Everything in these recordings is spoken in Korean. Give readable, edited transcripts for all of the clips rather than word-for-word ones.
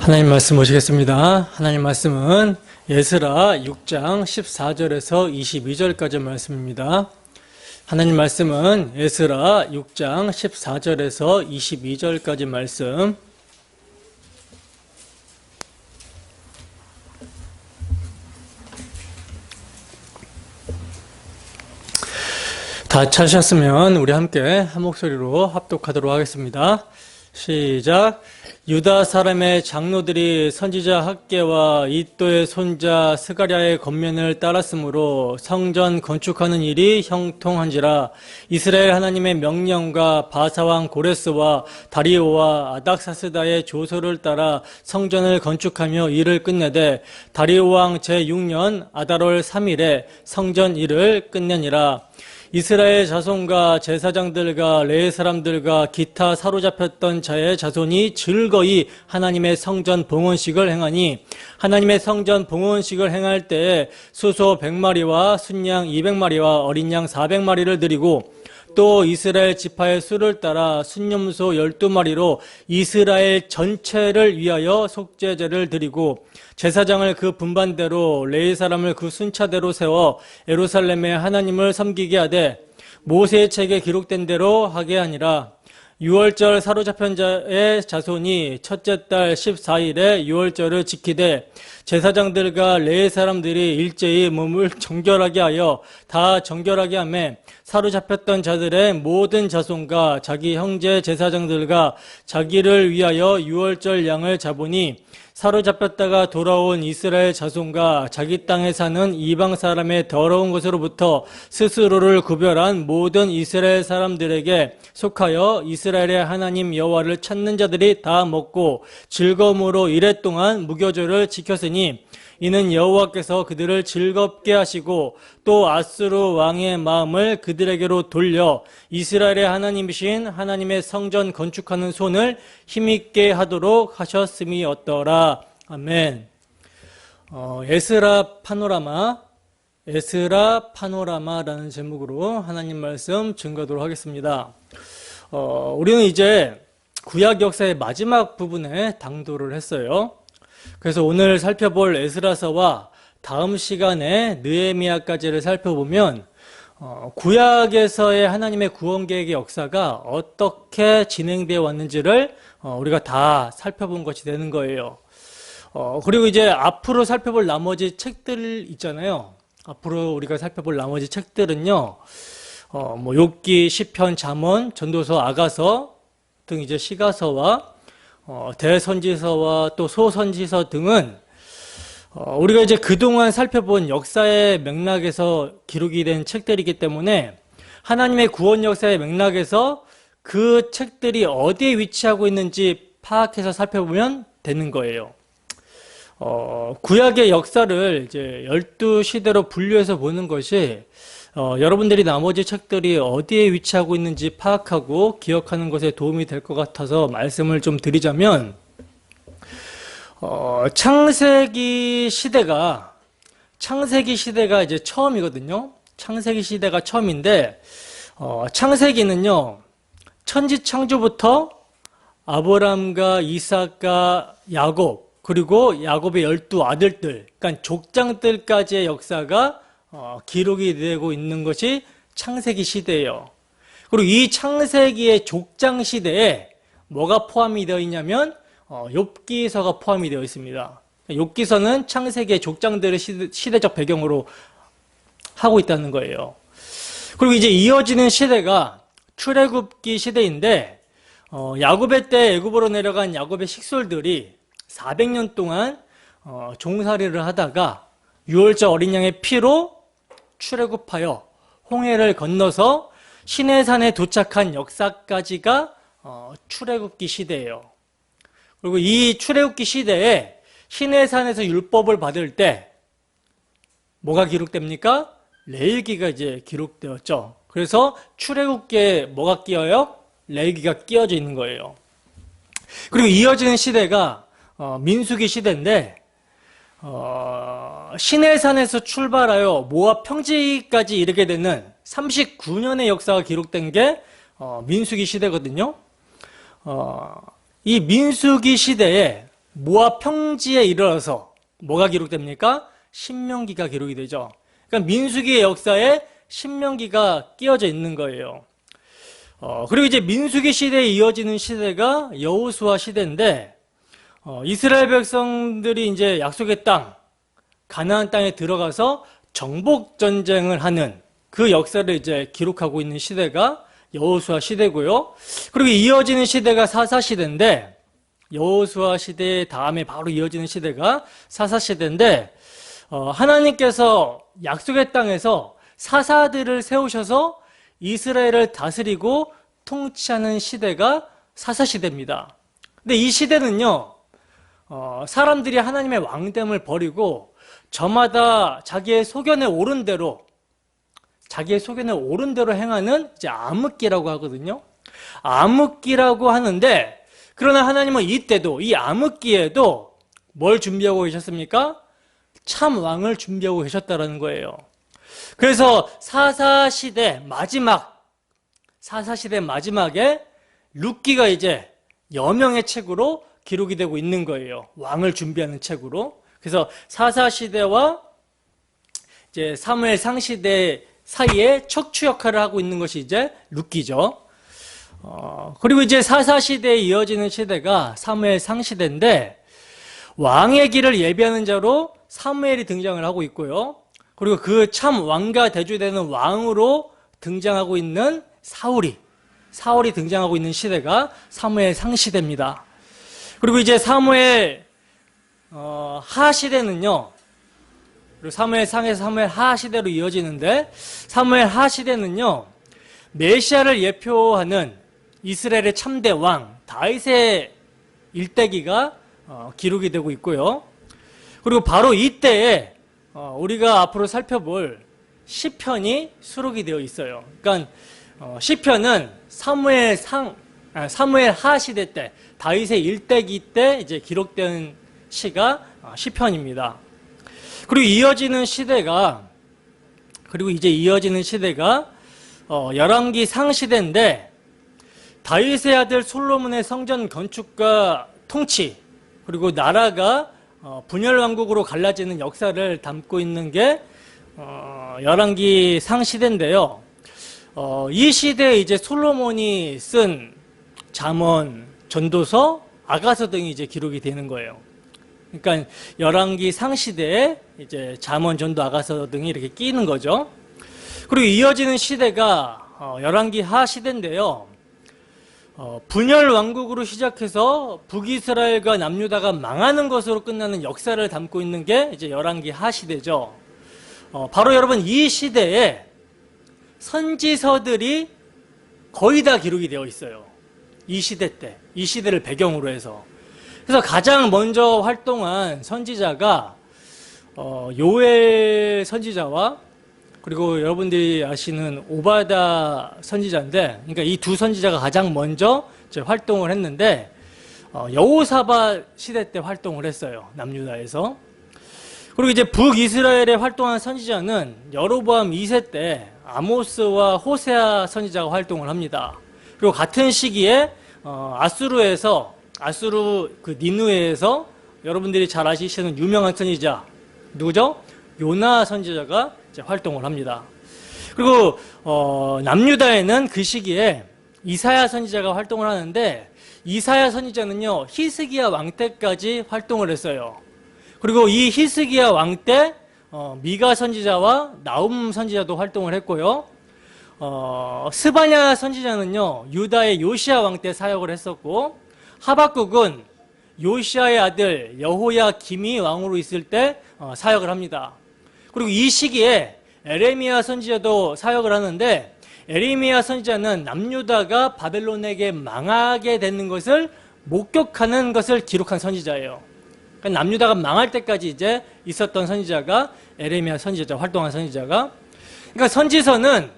하나님 말씀 보시겠습니다. 하나님 말씀은 에스라 6장 14절에서 22절까지 말씀입니다. 하나님 말씀은 에스라 6장 14절에서 22절까지 말씀. 다 찾으셨으면 우리 함께 한 목소리로 합독하도록 하겠습니다. 시작. 유다 사람의 장로들이 선지자 학개와 이또의 손자 스가랴의 권면을 따랐으므로 성전 건축하는 일이 형통한지라. 이스라엘 하나님의 명령과 바사왕 고레스와 다리오와 아닥사스다의 조서를 따라 성전을 건축하며 일을 끝내되 다리오 왕 제6년 아달월 3일에 성전 일을 끝내니라. 이스라엘 자손과 제사장들과 레위 사람들과 기타 사로잡혔던 자의 자손이 즐거이 하나님의 성전 봉헌식을 행하니 하나님의 성전 봉헌식을 행할 때에 수소 100마리와 순양 200마리와 어린 양 400마리를 드리고 또 이스라엘 지파의 수를 따라 순염소 12마리로 이스라엘 전체를 위하여 속죄제를 드리고 제사장을 그 분반대로 레위 사람을 그 순차대로 세워 예루살렘에 하나님을 섬기게 하되 모세의 책에 기록된 대로 하게 하니라. 6월절 사로잡힌 자의 자손이 첫째 달 14일에 6월절을 지키되 제사장들과 레위 사람들이 일제히 몸을 정결하게 하여 다 정결하게 하며 사로잡혔던 자들의 모든 자손과 자기 형제 제사장들과 자기를 위하여 6월절 양을 잡으니 사로잡혔다가 돌아온 이스라엘 자손과 자기 땅에 사는 이방 사람의 더러운 것으로부터 스스로를 구별한 모든 이스라엘 사람들에게 속하여 이스라엘의 하나님 여호와를 찾는 자들이 다 먹고 즐거움으로 이랫동안 무교절을 지켰으니 이는 여호와께서 그들을 즐겁게 하시고 또 아스루 왕의 마음을 그들에게로 돌려 이스라엘의 하나님이신 하나님의 성전 건축하는 손을 힘있게 하도록 하셨음이었더라. 아멘. 에스라 파노라마라는 제목으로 하나님 말씀 증거하도록 하겠습니다. 우리는 이제 구약 역사의 마지막 부분에 당도를 했어요. 그래서 오늘 살펴볼 에스라서와 다음 시간에 느헤미야까지를 살펴보면 구약에서의 하나님의 구원 계획의 역사가 어떻게 진행되어 왔는지를 우리가 다 살펴본 것이 되는 거예요. 그리고 이제 앞으로 살펴볼 나머지 책들 있잖아요. 앞으로 우리가 살펴볼 나머지 책들은요, 욥기, 시편, 잠언, 전도서, 아가서 등 이제 시가서와 대선지서와 또 소선지서 등은 우리가 이제 그동안 살펴본 역사의 맥락에서 기록이 된 책들이기 때문에 하나님의 구원 역사의 맥락에서 그 책들이 어디에 위치하고 있는지 파악해서 살펴보면 되는 거예요. 구약의 역사를 이제 12시대로 분류해서 보는 것이 여러분들이 나머지 책들이 어디에 위치하고 있는지 파악하고 기억하는 것에 도움이 될 것 같아서 말씀을 좀 드리자면, 창세기 시대가 이제 처음이거든요. 창세기 시대가 처음인데, 창세기는요, 천지창조부터 아브람과 이삭과 야곱, 그리고 야곱의 12아들들, 그러니까 족장들까지의 역사가 기록이 되고 있는 것이 창세기 시대예요. 그리고 이 창세기의 족장 시대에 뭐가 포함이 되어 있냐면 욥기서가 포함이 되어 있습니다. 욥기서는 창세기의 족장들의 시대적 배경으로 하고 있다는 거예요. 그리고 이제 이어지는 시대가 출애굽기 시대인데, 야곱의 때 애굽으로 내려간 야곱의 식솔들이 400년 동안 종살이를 하다가 6월절 어린 양의 피로 출애굽하여 홍해를 건너서 시내산에 도착한 역사까지가 출애굽기 시대예요. 그리고 이 출애굽기 시대에 시내산에서 율법을 받을 때 뭐가 기록됩니까? 레위기가 이제 기록되었죠. 그래서 출애굽기에 뭐가 끼어요? 레위기가 끼어져 있는 거예요. 그리고 이어지는 시대가 민수기 시대인데, 시내산에서 출발하여 모압 평지까지 이르게 되는 39년의 역사가 기록된 게 민수기 시대거든요. 이 민수기 시대에 모압 평지에 이르러서 뭐가 기록됩니까? 신명기가 기록이 되죠. 그러니까 민수기의 역사에 신명기가 끼어져 있는 거예요. 그리고 이제 민수기 시대에 이어지는 시대가 여호수아 시대인데, 이스라엘 백성들이 이제 약속의 땅, 가나안 땅에 들어가서 정복 전쟁을 하는 그 역사를 이제 기록하고 있는 시대가 여호수아 시대고요. 그리고 이어지는 시대가 사사 시대인데, 여호수아 시대 다음에 바로 이어지는 시대가 사사 시대인데, 하나님께서 약속의 땅에서 사사들을 세우셔서 이스라엘을 다스리고 통치하는 시대가 사사 시대입니다. 근데 이 시대는요, 사람들이 하나님의 왕됨을 버리고 저마다 자기의 소견에 오른 대로 행하는 이제 암흑기라고 하거든요. 암흑기라고 하는데, 그러나 하나님은 이때도, 이 암흑기에도 뭘 준비하고 계셨습니까? 참 왕을 준비하고 계셨다는 거예요. 그래서 사사시대 마지막에 룻기가 이제 여명의 책으로 기록이 되고 있는 거예요. 왕을 준비하는 책으로. 그래서 사사시대와 이제 사무엘 상시대 사이에 척추 역할을 하고 있는 것이 이제 룻기죠. 그리고 이제 사사시대에 이어지는 시대가 사무엘 상시대인데, 왕의 길을 예비하는 자로 사무엘이 등장을 하고 있고요. 그리고 그 참 왕과 대조되는 왕으로 등장하고 있는 사울이 등장하고 있는 시대가 사무엘 상시대입니다. 그리고 이제 사무엘 하시대는요, 그리고 사무엘 상에서 사무엘 하시대로 이어지는데, 사무엘 하시대는요, 메시아를 예표하는 이스라엘의 참대 왕 다윗의 일대기가 기록이 되고 있고요. 그리고 바로 이때에 우리가 앞으로 살펴볼 시편이 수록이 되어 있어요. 그러니까 시편은 사무엘 하 시대 때, 다윗의 일대기 때 이제 기록된 시가 시편입니다. 그리고 이어지는 시대가 열왕기 상 시대인데, 다윗의 아들 솔로몬의 성전 건축과 통치, 그리고 나라가 분열 왕국으로 갈라지는 역사를 담고 있는 게 열왕기 상 시대인데요. 이 시대에 이제 솔로몬이 쓴 잠언, 전도서, 아가서 등이 이제 기록이 되는 거예요. 그러니까 열왕기 상 시대에 이제 잠언, 전도, 아가서 등이 이렇게 끼는 거죠. 그리고 이어지는 시대가 열왕기 하 시대인데요. 분열 왕국으로 시작해서 북이스라엘과 남유다가 망하는 것으로 끝나는 역사를 담고 있는 게 이제 열왕기 하 시대죠. 바로 여러분 이 시대에 선지서들이 거의 다 기록이 되어 있어요. 이 시대 때, 이 시대를 배경으로 해서. 그래서 가장 먼저 활동한 선지자가 요엘 선지자와, 그리고 여러분들이 아시는 오바다 선지자인데, 그러니까 이 두 선지자가 가장 먼저 이제 활동을 했는데, 여호사밧 시대 때 활동을 했어요. 남유다에서. 그리고 이제 북이스라엘에 활동한 선지자는 여로보암 2세 때 아모스와 호세아 선지자가 활동을 합니다. 그리고 같은 시기에 아수르 그 니느웨에서 여러분들이 잘 아시는 유명한 선지자 누구죠? 요나 선지자가 이제 활동을 합니다. 그리고 남유다에는 그 시기에 이사야 선지자가 활동을 하는데, 이사야 선지자는요 히스기야 왕 때까지 활동을 했어요. 그리고 이 히스기야 왕 때 미가 선지자와 나움 선지자도 활동을 했고요. 스바냐 선지자는요 유다의 요시야 왕 때 사역을 했었고, 하박국은 요시야의 아들 여호야김이 왕으로 있을 때 사역을 합니다. 그리고 이 시기에 에레미야 선지자도 사역을 하는데, 에레미야 선지자는 남유다가 바벨론에게 망하게 되는 것을 목격하는 것을 기록한 선지자예요. 그러니까 남유다가 망할 때까지 이제 있었던 선지자가 에레미야 선지자, 활동한 선지자가. 그러니까 선지서는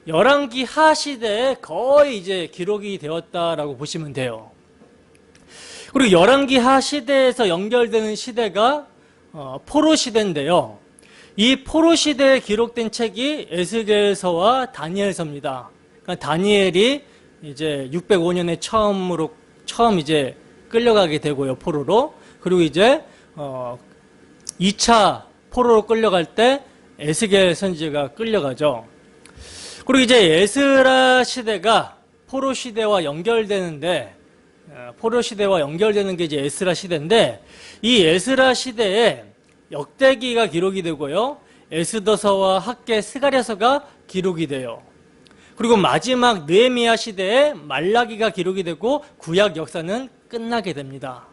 열왕기 하 시대에 거의 이제 기록이 되었다라고 보시면 돼요. 그리고 열왕기 하 시대에서 연결되는 시대가 포로 시대인데요. 이 포로 시대에 기록된 책이 에스겔서와 다니엘서입니다. 그러니까 다니엘이 이제 605년에 처음 이제 끌려가게 되고요, 포로로. 그리고 이제 2차 포로로 끌려갈 때 에스겔 선지자가 끌려가죠. 그리고 이제 에스라 시대가 포로 시대와 연결되는데, 포로 시대와 연결되는 게 이제 에스라 시대인데, 이 에스라 시대에 역대기가 기록이 되고요, 에스더서와 학개, 스가랴서가 기록이 돼요. 그리고 마지막 느헤미야 시대에 말라기가 기록이 되고 구약 역사는 끝나게 됩니다.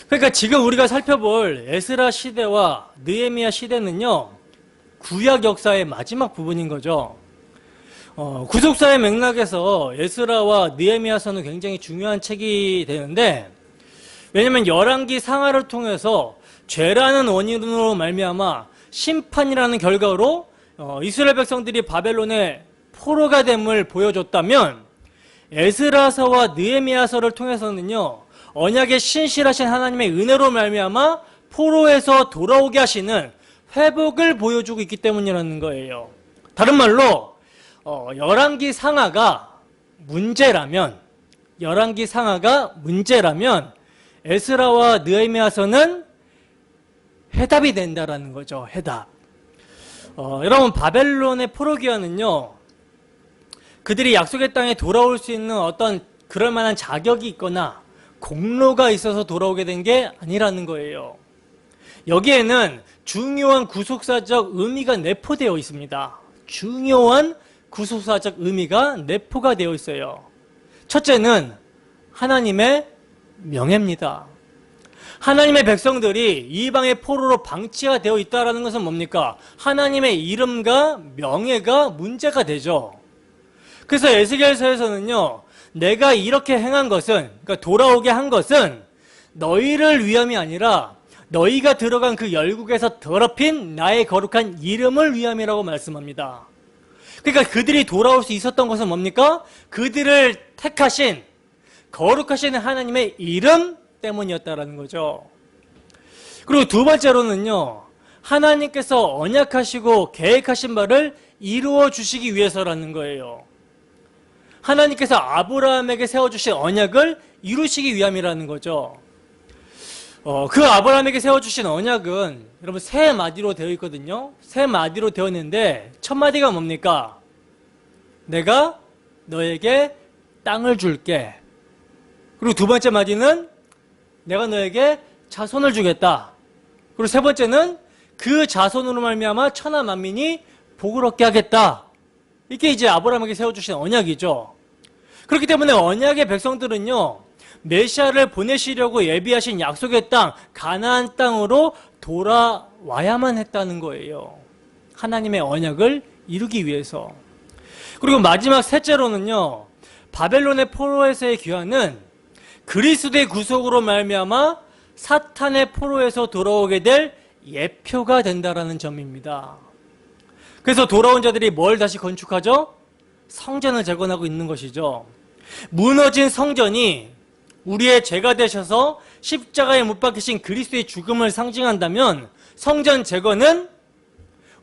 그러니까 지금 우리가 살펴볼 에스라 시대와 느헤미야 시대는요, 구약 역사의 마지막 부분인 거죠. 구속사의 맥락에서 에스라와 느헤미야서는 굉장히 중요한 책이 되는데, 왜냐하면 열왕기 상하를 통해서 죄라는 원인으로 말미암아 심판이라는 결과로 이스라엘 백성들이 바벨론의 포로가 됨을 보여줬다면, 에스라서와 느헤미야서를 통해서는요, 언약의 신실하신 하나님의 은혜로 말미암아 포로에서 돌아오게 하시는 회복을 보여주고 있기 때문이라는 거예요. 다른 말로 열왕기 상하가 문제라면 에스라와 느헤미야서는 해답이 된다라는 거죠. 해답. 여러분, 바벨론의 포로기한은요, 그들이 약속의 땅에 돌아올 수 있는 어떤 그럴 만한 자격이 있거나 공로가 있어서 돌아오게 된 게 아니라는 거예요. 여기에는 중요한 구속사적 의미가 내포되어 있습니다. 중요한 구속사적 의미가 내포가 되어 있어요. 첫째는 하나님의 명예입니다. 하나님의 백성들이 이방의 포로로 방치가 되어 있다는 것은 뭡니까? 하나님의 이름과 명예가 문제가 되죠. 그래서 에스겔서에서는요, 내가 이렇게 행한 것은, 그러니까 돌아오게 한 것은 너희를 위함이 아니라 너희가 들어간 그 열국에서 더럽힌 나의 거룩한 이름을 위함이라고 말씀합니다. 그러니까 그들이 돌아올 수 있었던 것은 뭡니까? 그들을 택하신 거룩하신 하나님의 이름 때문이었다라는 거죠. 그리고 두 번째로는요, 하나님께서 언약하시고 계획하신 바를 이루어 주시기 위해서라는 거예요. 하나님께서 아브라함에게 세워주신 언약을 이루시기 위함이라는 거죠. 그 아브라함에게 세워주신 언약은 여러분 세 마디로 되어 있거든요. 세 마디로 되어 있는데 첫 마디가 뭡니까? 내가 너에게 땅을 줄게. 그리고 두 번째 마디는 내가 너에게 자손을 주겠다. 그리고 세 번째는 그 자손으로 말미암아 천하 만민이 복을 얻게 하겠다. 이게 이제 아브라함에게 세워주신 언약이죠. 그렇기 때문에 언약의 백성들은요, 메시아를 보내시려고 예비하신 약속의 땅, 가나안 땅으로 돌아와야만 했다는 거예요. 하나님의 언약을 이루기 위해서. 그리고 마지막 셋째로는요, 바벨론의 포로에서의 귀환은 그리스도의 구속으로 말미암아 사탄의 포로에서 돌아오게 될 예표가 된다라는 점입니다. 그래서 돌아온 자들이 뭘 다시 건축하죠? 성전을 재건하고 있는 것이죠. 무너진 성전이 우리의 죄가 되셔서 십자가에 못 박히신 그리스도의 죽음을 상징한다면, 성전 재건은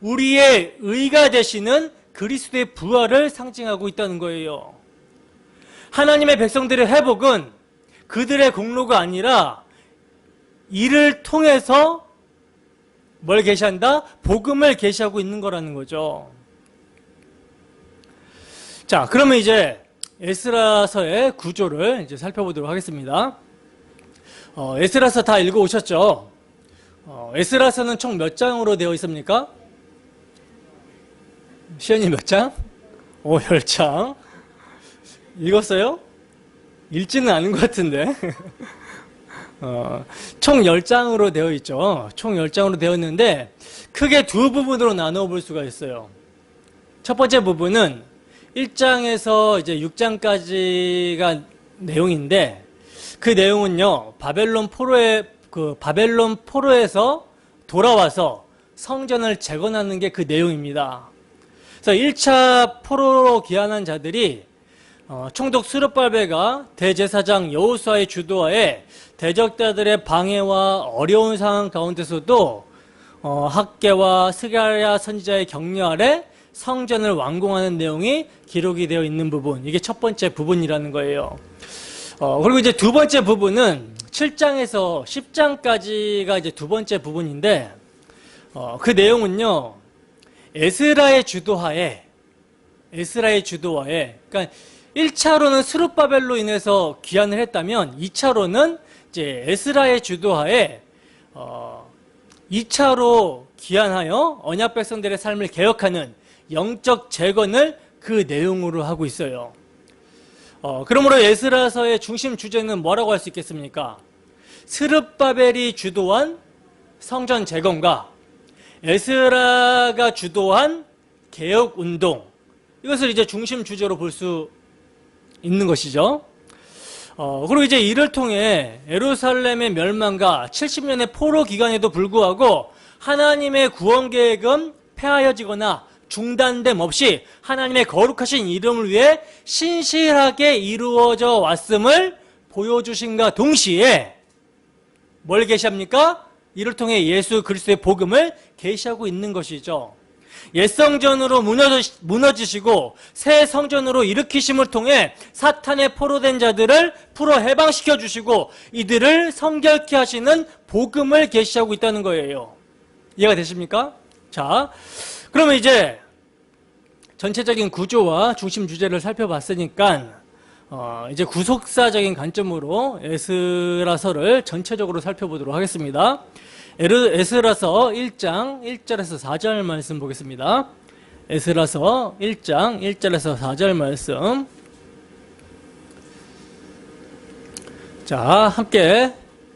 우리의 의가 되시는 그리스도의 부활을 상징하고 있다는 거예요. 하나님의 백성들의 회복은 그들의 공로가 아니라 이를 통해서 뭘 계시한다? 복음을 계시하고 있는 거라는 거죠. 자, 그러면 이제 에스라서의 구조를 이제 살펴보도록 하겠습니다. 에스라서 다 읽어오셨죠? 에스라서는 총 몇 장으로 되어 있습니까? 시연이 몇 장? 10장. 읽었어요? 읽지는 않은 것 같은데. 총 10장으로 되어 있죠. 총 10장으로 되어 있는데 크게 두 부분으로 나누어 볼 수가 있어요. 첫 번째 부분은 1장에서 이제 6장까지가 내용인데, 그 내용은요, 바벨론 포로에서 돌아와서 성전을 재건하는 게 그 내용입니다. 그래서 1차 포로로 귀환한 자들이 총독 스룹바벨과 대제사장 여호수아의 주도하에 대적자들의 방해와 어려운 상황 가운데서도 학개와 스가랴 선지자의 격려 아래 성전을 완공하는 내용이 기록이 되어 있는 부분, 이게 첫 번째 부분이라는 거예요. 그리고 이제 두 번째 부분은 7장에서 10장까지가 이제 두 번째 부분인데, 그 내용은요, 에스라의 주도하에, 그러니까 1차로는 스룹바벨로 인해서 귀환을 했다면 2차로는 이제 에스라의 주도하에 2차로 귀환하여 언약 백성들의 삶을 개혁하는 영적 재건을 그 내용으로 하고 있어요. 그러므로 에스라서의 중심 주제는 뭐라고 할 수 있겠습니까? 스룹바벨이 주도한 성전 재건과 에스라가 주도한 개혁 운동, 이것을 이제 중심 주제로 볼 수 있는 것이죠. 그리고 이제 이를 통해 예루살렘의 멸망과 70년의 포로 기간에도 불구하고 하나님의 구원 계획은 폐하여지거나 중단됨 없이 하나님의 거룩하신 이름을 위해 신실하게 이루어져 왔음을 보여주신과 동시에 뭘 계시합니까? 이를 통해 예수 그리스도의 복음을 계시하고 있는 것이죠. 옛 성전으로 무너지시고 새 성전으로 일으키심을 통해 사탄의 포로된 자들을 풀어 해방시켜 주시고 이들을 성결케 하시는 복음을 계시하고 있다는 거예요. 이해가 되십니까? 자, 그러면 이제 전체적인 구조와 중심 주제를 살펴봤으니까 이제 구속사적인 관점으로 에스라서를 전체적으로 살펴보도록 하겠습니다. 에스라서 1장 1절에서 4절 말씀 보겠습니다. 에스라서 1장 1절에서 4절 말씀. 자, 함께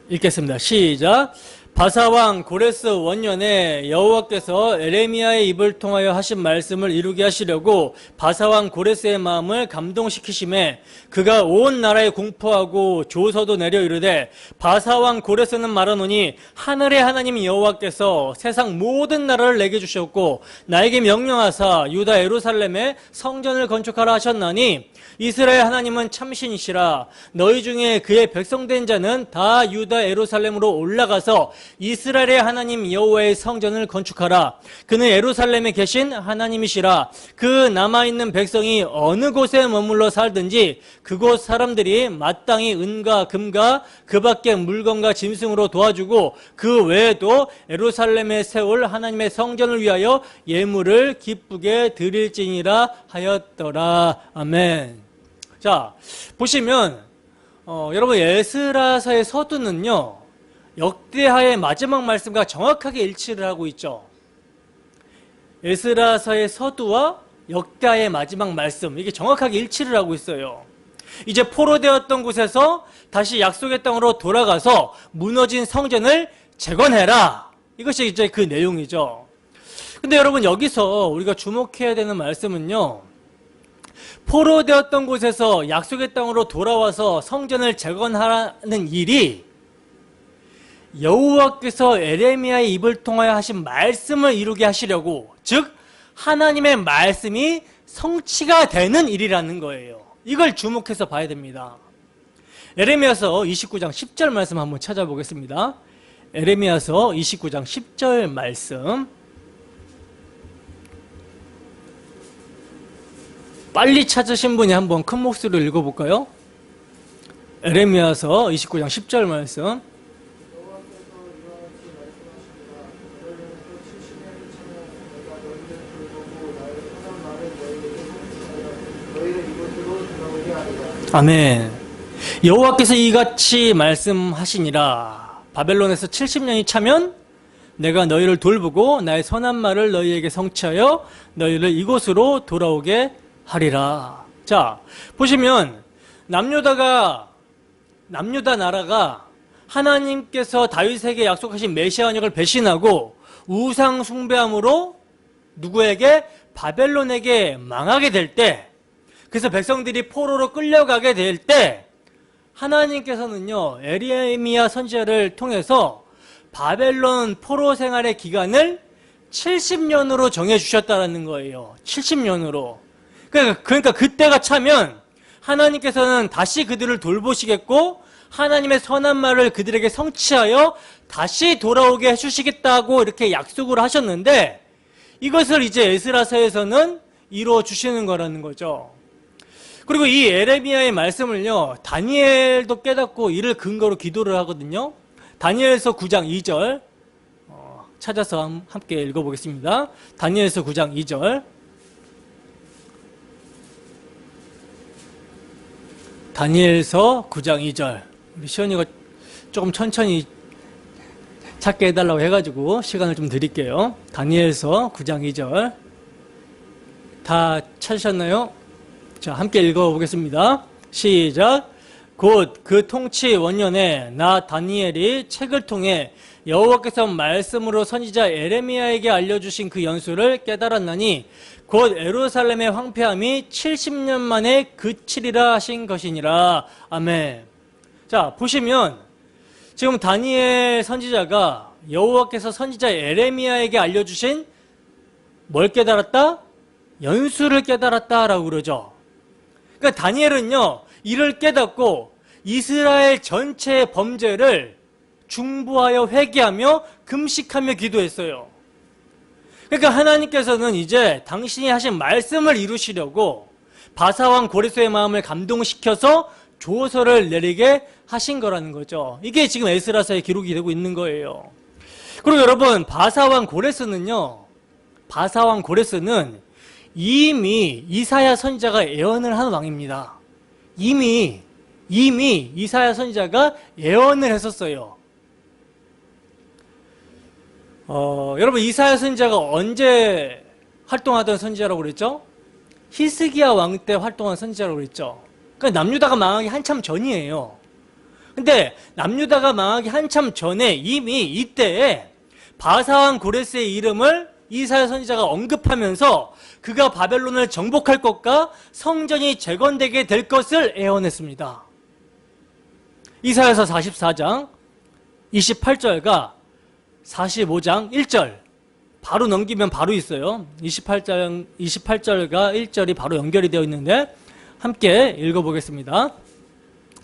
읽겠습니다. 시작. 바사왕 고레스 원년에 여호와께서 에레미야의 입을 통하여 하신 말씀을 이루게 하시려고 바사왕 고레스의 마음을 감동시키심에 그가 온 나라에 공포하고 조서도 내려 이르되 바사왕 고레스는 말하노니 하늘의 하나님 여호와께서 세상 모든 나라를 내게 주셨고 나에게 명령하사 유다 예루살렘에 성전을 건축하라 하셨나니 이스라엘 하나님은 참신이시라. 너희 중에 그의 백성된 자는 다 유다 예루살렘으로 올라가서 이스라엘의 하나님 여호와의 성전을 건축하라. 그는 예루살렘에 계신 하나님이시라. 그 남아있는 백성이 어느 곳에 머물러 살든지 그곳 사람들이 마땅히 은과 금과 그 밖의 물건과 짐승으로 도와주고 그 외에도 예루살렘에 세울 하나님의 성전을 위하여 예물을 기쁘게 드릴지니라 하였더라. 아멘. 자, 보시면 여러분 에스라서의 서두는요 역대하의 마지막 말씀과 정확하게 일치를 하고 있죠. 에스라서의 서두와 역대하의 마지막 말씀, 이게 정확하게 일치를 하고 있어요. 이제 포로되었던 곳에서 다시 약속의 땅으로 돌아가서 무너진 성전을 재건해라, 이것이 이제 그 내용이죠. 근데 여러분 여기서 우리가 주목해야 되는 말씀은요, 포로되었던 곳에서 약속의 땅으로 돌아와서 성전을 재건하라는 일이 여호와께서 에레미야의 입을 통하여 하신 말씀을 이루게 하시려고, 즉 하나님의 말씀이 성취가 되는 일이라는 거예요. 이걸 주목해서 봐야 됩니다. 에레미야서 29장 10절 말씀 한번 찾아보겠습니다. 에레미야서 29장 10절 말씀, 빨리 찾으신 분이 한번 큰 목소리로 읽어볼까요? 에레미야서 29장 10절 말씀. 아멘. 여호와께서 이같이 말씀하시니라. 바벨론에서 70년이 차면 내가 너희를 돌보고 나의 선한 말을 너희에게 성취하여 너희를 이곳으로 돌아오게 하리라. 자, 보시면 남유다 나라가 하나님께서 다윗에게 약속하신 메시아 언약을 배신하고 우상 숭배함으로 누구에게? 바벨론에게 망하게 될 때, 그래서 백성들이 포로로 끌려가게 될 때 하나님께서는요 에레미야 선지자를 통해서 바벨론 포로 생활의 기간을 70년으로 정해주셨다는 거예요. 70년으로. 그러니까 그때가 차면 하나님께서는 다시 그들을 돌보시겠고 하나님의 선한 말을 그들에게 성취하여 다시 돌아오게 해주시겠다고 이렇게 약속을 하셨는데, 이것을 이제 에스라서에서는 이루어 주시는 거라는 거죠. 그리고 이 에레미야의 말씀을요, 다니엘도 깨닫고 이를 근거로 기도를 하거든요. 다니엘서 9장 2절 찾아서 함께 읽어보겠습니다. 다니엘서 9장 2절. 다니엘서 9장 2절. 우리 시연이가 조금 천천히 찾게 해달라고 해가지고 시간을 좀 드릴게요. 다니엘서 9장 2절. 다 찾으셨나요? 자, 함께 읽어보겠습니다. 시작. 곧 그 통치 원년에 나 다니엘이 책을 통해 여호와께서 말씀으로 선지자 에레미야에게 알려주신 그 연수를 깨달았나니 곧 예루살렘의 황폐함이 70년 만에 그치리라 하신 것이니라. 아멘. 자, 보시면 지금 다니엘 선지자가 여호와께서 선지자 에레미야에게 알려주신 뭘 깨달았다? 연수를 깨달았다라고 그러죠. 그러니까 다니엘은요, 이를 깨닫고 이스라엘 전체의 범죄를 중보하여 회개하며 금식하며 기도했어요. 그러니까 하나님께서는 이제 당신이 하신 말씀을 이루시려고 바사왕 고레스의 마음을 감동시켜서 조서를 내리게 하신 거라는 거죠. 이게 지금 에스라서에 기록이 되고 있는 거예요. 그리고 여러분, 바사왕 고레스는 이미 이사야 선지자가 예언을 한 왕입니다. 이미 이사야 선지자가 예언을 했었어요. 여러분, 이사야 선지자가 언제 활동하던 선지자라고 그랬죠? 히스기야 왕 때 활동한 선지자라고 그랬죠. 그러니까 남유다가 망하기 한참 전이에요. 근데 남유다가 망하기 한참 전에 이미 이때에 바사왕 고레스의 이름을 이사야 선지자가 언급하면서 그가 바벨론을 정복할 것과 성전이 재건되게 될 것을 예언했습니다. 이사야서 44장 28절과 45장 1절 바로 넘기면 바로 있어요. 28절과 1절이 바로 연결이 되어 있는데 함께 읽어보겠습니다.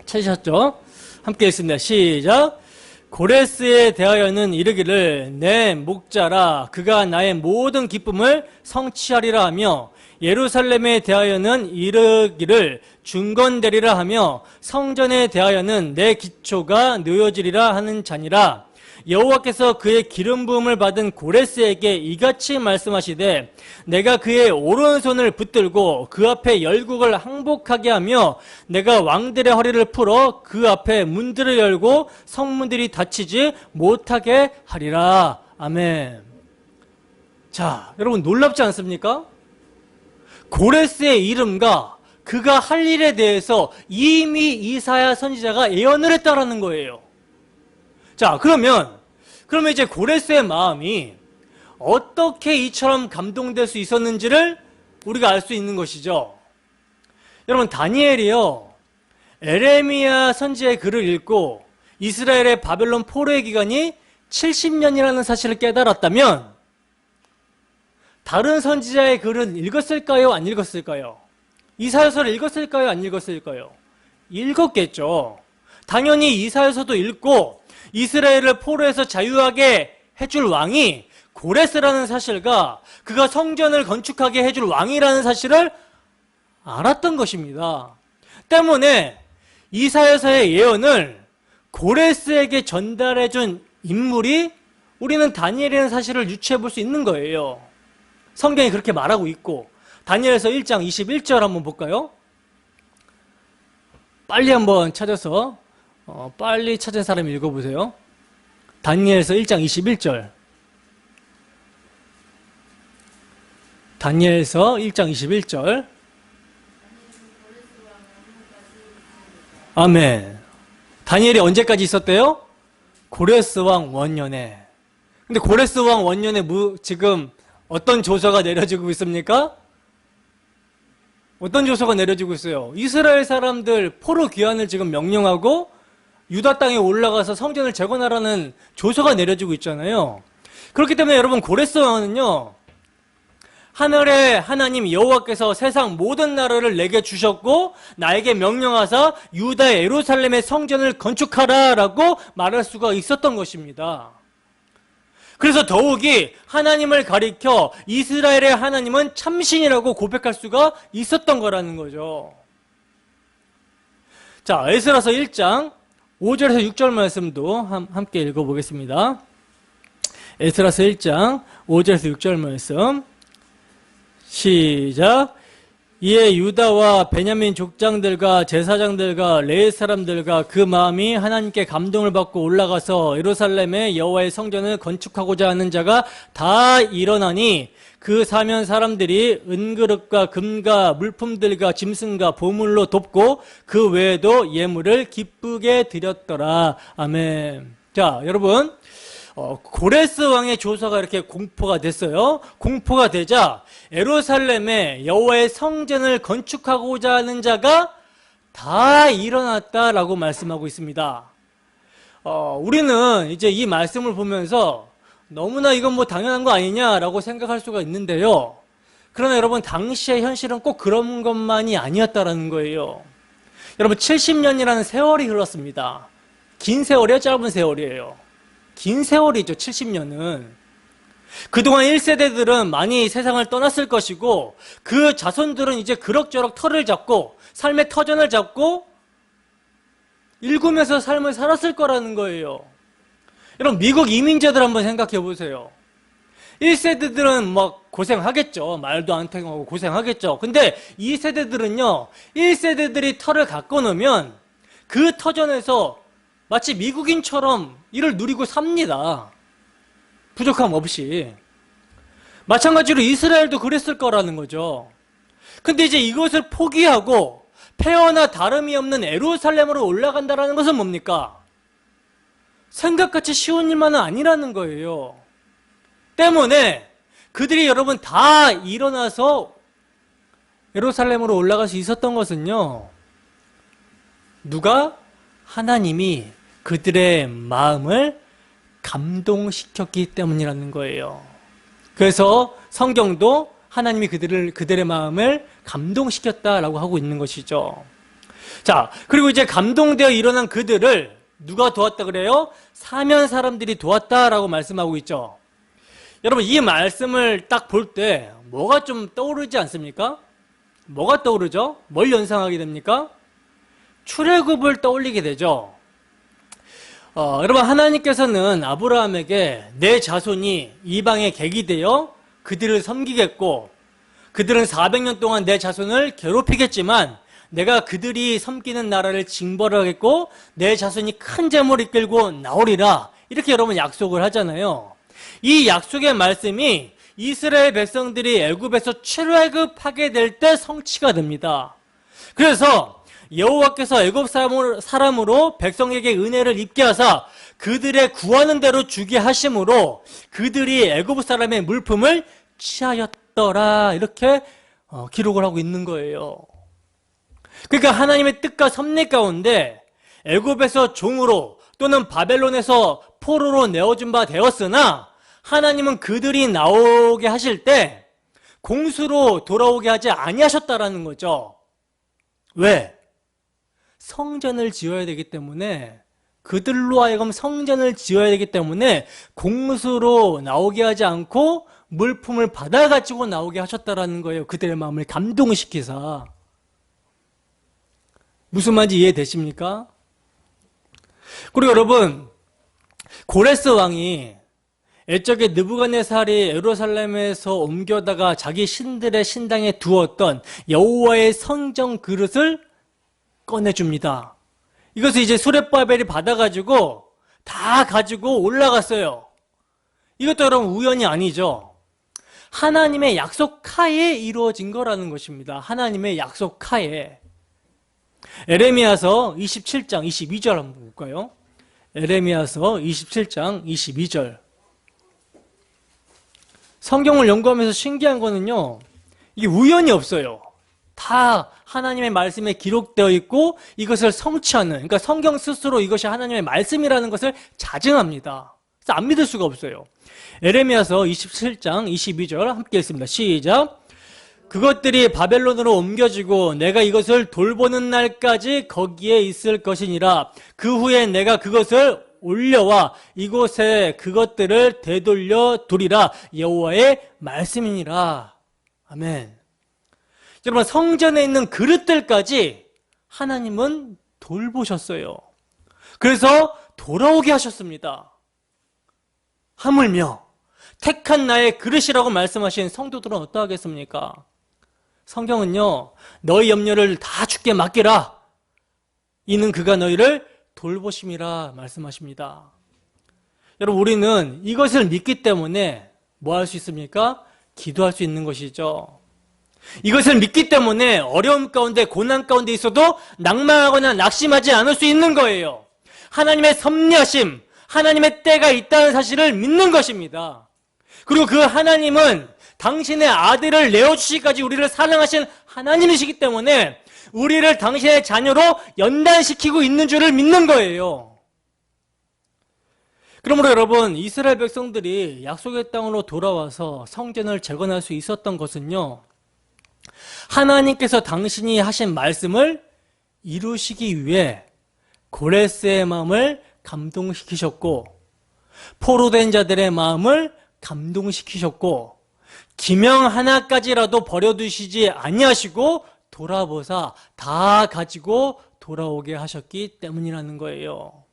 찾으셨죠? 함께 읽습니다. 시작. 고레스에 대하여는 이르기를 내 목자라 그가 나의 모든 기쁨을 성취하리라 하며 예루살렘에 대하여는 이르기를 중건되리라 하며 성전에 대하여는 내 기초가 놓여지리라 하는 자니라. 여호와께서 그의 기름 부음을 받은 고레스에게 이같이 말씀하시되 내가 그의 오른손을 붙들고 그 앞에 열국을 항복하게 하며 내가 왕들의 허리를 풀어 그 앞에 문들을 열고 성문들이 닫히지 못하게 하리라. 아멘. 자, 여러분 놀랍지 않습니까? 고레스의 이름과 그가 할 일에 대해서 이미 이사야 선지자가 예언을 했다라는 거예요. 자, 그러면 이제 고레스의 마음이 어떻게 이처럼 감동될 수 있었는지를 우리가 알 수 있는 것이죠. 여러분, 다니엘이요, 에레미야 선지자의 글을 읽고 이스라엘의 바벨론 포로의 기간이 70년이라는 사실을 깨달았다면 다른 선지자의 글은 읽었을까요? 안 읽었을까요? 이사야서를 읽었을까요? 안 읽었을까요? 읽었겠죠. 당연히 이사야서도 읽고 이스라엘을 포로에서 자유하게 해줄 왕이 고레스라는 사실과 그가 성전을 건축하게 해줄 왕이라는 사실을 알았던 것입니다. 때문에 이사야서의 예언을 고레스에게 전달해준 인물이 우리는 다니엘이라는 사실을 유추해 볼 수 있는 거예요. 성경이 그렇게 말하고 있고. 다니엘서 1장 21절 한번 볼까요? 빨리 한번 찾아서 빨리 찾은 사람 읽어보세요. 다니엘서 1장 21절. 다니엘서 1장 21절. 아멘. 다니엘이 언제까지 있었대요? 고레스 왕 원년에. 근데 고레스 왕 원년에 지금 어떤 조서가 내려지고 있습니까? 어떤 조서가 내려지고 있어요? 이스라엘 사람들 포로 귀환을 지금 명령하고 유다 땅에 올라가서 성전을 재건하라는 조서가 내려지고 있잖아요. 그렇기 때문에 여러분, 고레스 왕은요, 하늘의 하나님 여호와께서 세상 모든 나라를 내게 주셨고 나에게 명령하사 유다의 예루살렘의 성전을 건축하라라고 말할 수가 있었던 것입니다. 그래서 더욱이 하나님을 가리켜 이스라엘의 하나님은 참신이라고 고백할 수가 있었던 거라는 거죠. 자, 에스라서 1장 5절에서 6절 말씀도 함께 읽어보겠습니다. 에스라서 1장 5절에서 6절 말씀 시작. 이에 유다와 베냐민 족장들과 제사장들과 레위 사람들과 그 마음이 하나님께 감동을 받고 올라가서 예루살렘의 여호와의 성전을 건축하고자 하는 자가 다 일어나니 그 사면 사람들이 은그릇과 금과 물품들과 짐승과 보물로 돕고 그 외에도 예물을 기쁘게 드렸더라. 아멘. 자, 여러분, 고레스 왕의 조서가 이렇게 공포가 됐어요. 공포가 되자 예루살렘에 여호와의 성전을 건축하고자 하는 자가 다 일어났다라고 말씀하고 있습니다. 우리는 이제 이 말씀을 보면서 너무나 이건 뭐 당연한 거 아니냐라고 생각할 수가 있는데요. 그러나 여러분, 당시의 현실은 꼭 그런 것만이 아니었다라는 거예요. 여러분, 70년이라는 세월이 흘렀습니다. 긴 세월이에요? 짧은 세월이에요? 긴 세월이죠, 70년은. 그동안 1세대들은 많이 세상을 떠났을 것이고 그 자손들은 이제 그럭저럭 터를 잡고 삶의 터전을 잡고 일구면서 삶을 살았을 거라는 거예요. 여러분, 미국 이민자들 한번 생각해 보세요. 1세대들은 막 고생하겠죠. 말도 안 통하고 고생하겠죠. 근데 2세대들은요, 1세대들이 터를 갖고 놓으면 그 터전에서 마치 미국인처럼 이를 누리고 삽니다. 부족함 없이. 마찬가지로 이스라엘도 그랬을 거라는 거죠. 근데 이제 이것을 포기하고 폐허나 다름이 없는 예루살렘으로 올라간다는 것은 뭡니까? 생각같이 쉬운 일만은 아니라는 거예요. 때문에 그들이 여러분 다 일어나서 예루살렘으로 올라갈 수 있었던 것은요, 누가? 하나님이 그들의 마음을 감동시켰기 때문이라는 거예요. 그래서 성경도 하나님이 그들의 마음을 감동시켰다라고 하고 있는 것이죠. 자, 그리고 이제 감동되어 일어난 그들을 누가 도왔다 그래요? 사면 사람들이 도왔다라고 말씀하고 있죠. 여러분, 이 말씀을 딱 볼 때 뭐가 좀 떠오르지 않습니까? 뭐가 떠오르죠? 뭘 연상하게 됩니까? 출애굽을 떠올리게 되죠. 여러분, 하나님께서는 아브라함에게 내 자손이 이방에 객이 되어 그들을 섬기겠고 그들은 400년 동안 내 자손을 괴롭히겠지만 내가 그들이 섬기는 나라를 징벌하겠고 내 자손이 큰 재물을 이끌고 나오리라, 이렇게 여러분 약속을 하잖아요. 이 약속의 말씀이 이스라엘 백성들이 애굽에서 출애굽하게 될 때 성취가 됩니다. 그래서 여호와께서 애굽 사람으로 백성에게 은혜를 입게 하사 그들의 구하는 대로 주게 하심으로 그들이 애굽 사람의 물품을 취하였더라, 이렇게 기록을 하고 있는 거예요. 그러니까 하나님의 뜻과 섭리 가운데 애굽에서 종으로 또는 바벨론에서 포로로 내어준 바 되었으나 하나님은 그들이 나오게 하실 때 공수로 돌아오게 하지 아니하셨다라는 거죠. 왜? 성전을 지어야 되기 때문에, 그들로 하여금 성전을 지어야 되기 때문에 공수로 나오게 하지 않고 물품을 받아가지고 나오게 하셨다라는 거예요. 그들의 마음을 감동시키사. 무슨 말인지 이해되십니까? 그리고 여러분, 고레스 왕이 옛적에 느부갓네살이 예루살렘에서 옮겨다가 자기 신들의 신당에 두었던 여호와의 성전 그릇을 꺼내줍니다. 이것을 이제 수렙바벨이 받아가지고 다 가지고 올라갔어요. 이것도 여러분 우연이 아니죠. 하나님의 약속하에 이루어진 거라는 것입니다. 하나님의 약속하에. 에레미야서 27장 22절 한번 볼까요? 에레미야서 27장 22절. 성경을 연구하면서 신기한 거는요, 이게 우연이 없어요. 다 하나님의 말씀에 기록되어 있고 이것을 성취하는, 그러니까 성경 스스로 이것이 하나님의 말씀이라는 것을 자증합니다. 그래서 안 믿을 수가 없어요. 에레미야서 27장 22절 함께 읽습니다. 시작. 그것들이 바벨론으로 옮겨지고 내가 이것을 돌보는 날까지 거기에 있을 것이니라. 그 후에 내가 그것을 올려와 이곳에 그것들을 되돌려 두리라. 여호와의 말씀이니라. 아멘. 여러분, 성전에 있는 그릇들까지 하나님은 돌보셨어요. 그래서 돌아오게 하셨습니다. 하물며 택한 나의 그릇이라고 말씀하신 성도들은 어떠하겠습니까? 성경은요, 너희 염려를 다 주께 맡기라. 이는 그가 너희를 돌보심이라 말씀하십니다. 여러분, 우리는 이것을 믿기 때문에 뭐 할 수 있습니까? 기도할 수 있는 것이죠. 이것을 믿기 때문에 어려움 가운데, 고난 가운데 있어도 낭망하거나 낙심하지 않을 수 있는 거예요. 하나님의 섭리하심, 하나님의 때가 있다는 사실을 믿는 것입니다. 그리고 그 하나님은 당신의 아들을 내어주시기까지 우리를 사랑하신 하나님이시기 때문에 우리를 당신의 자녀로 연단시키고 있는 줄을 믿는 거예요. 그러므로 여러분, 이스라엘 백성들이 약속의 땅으로 돌아와서 성전을 재건할 수 있었던 것은요, 하나님께서 당신이 하신 말씀을 이루시기 위해 고레스의 마음을 감동시키셨고, 포로된 자들의 마음을 감동시키셨고, 기명 하나까지라도 버려두시지 아니하시고 돌아보사 다 가지고 돌아오게 하셨기 때문이라는 거예요.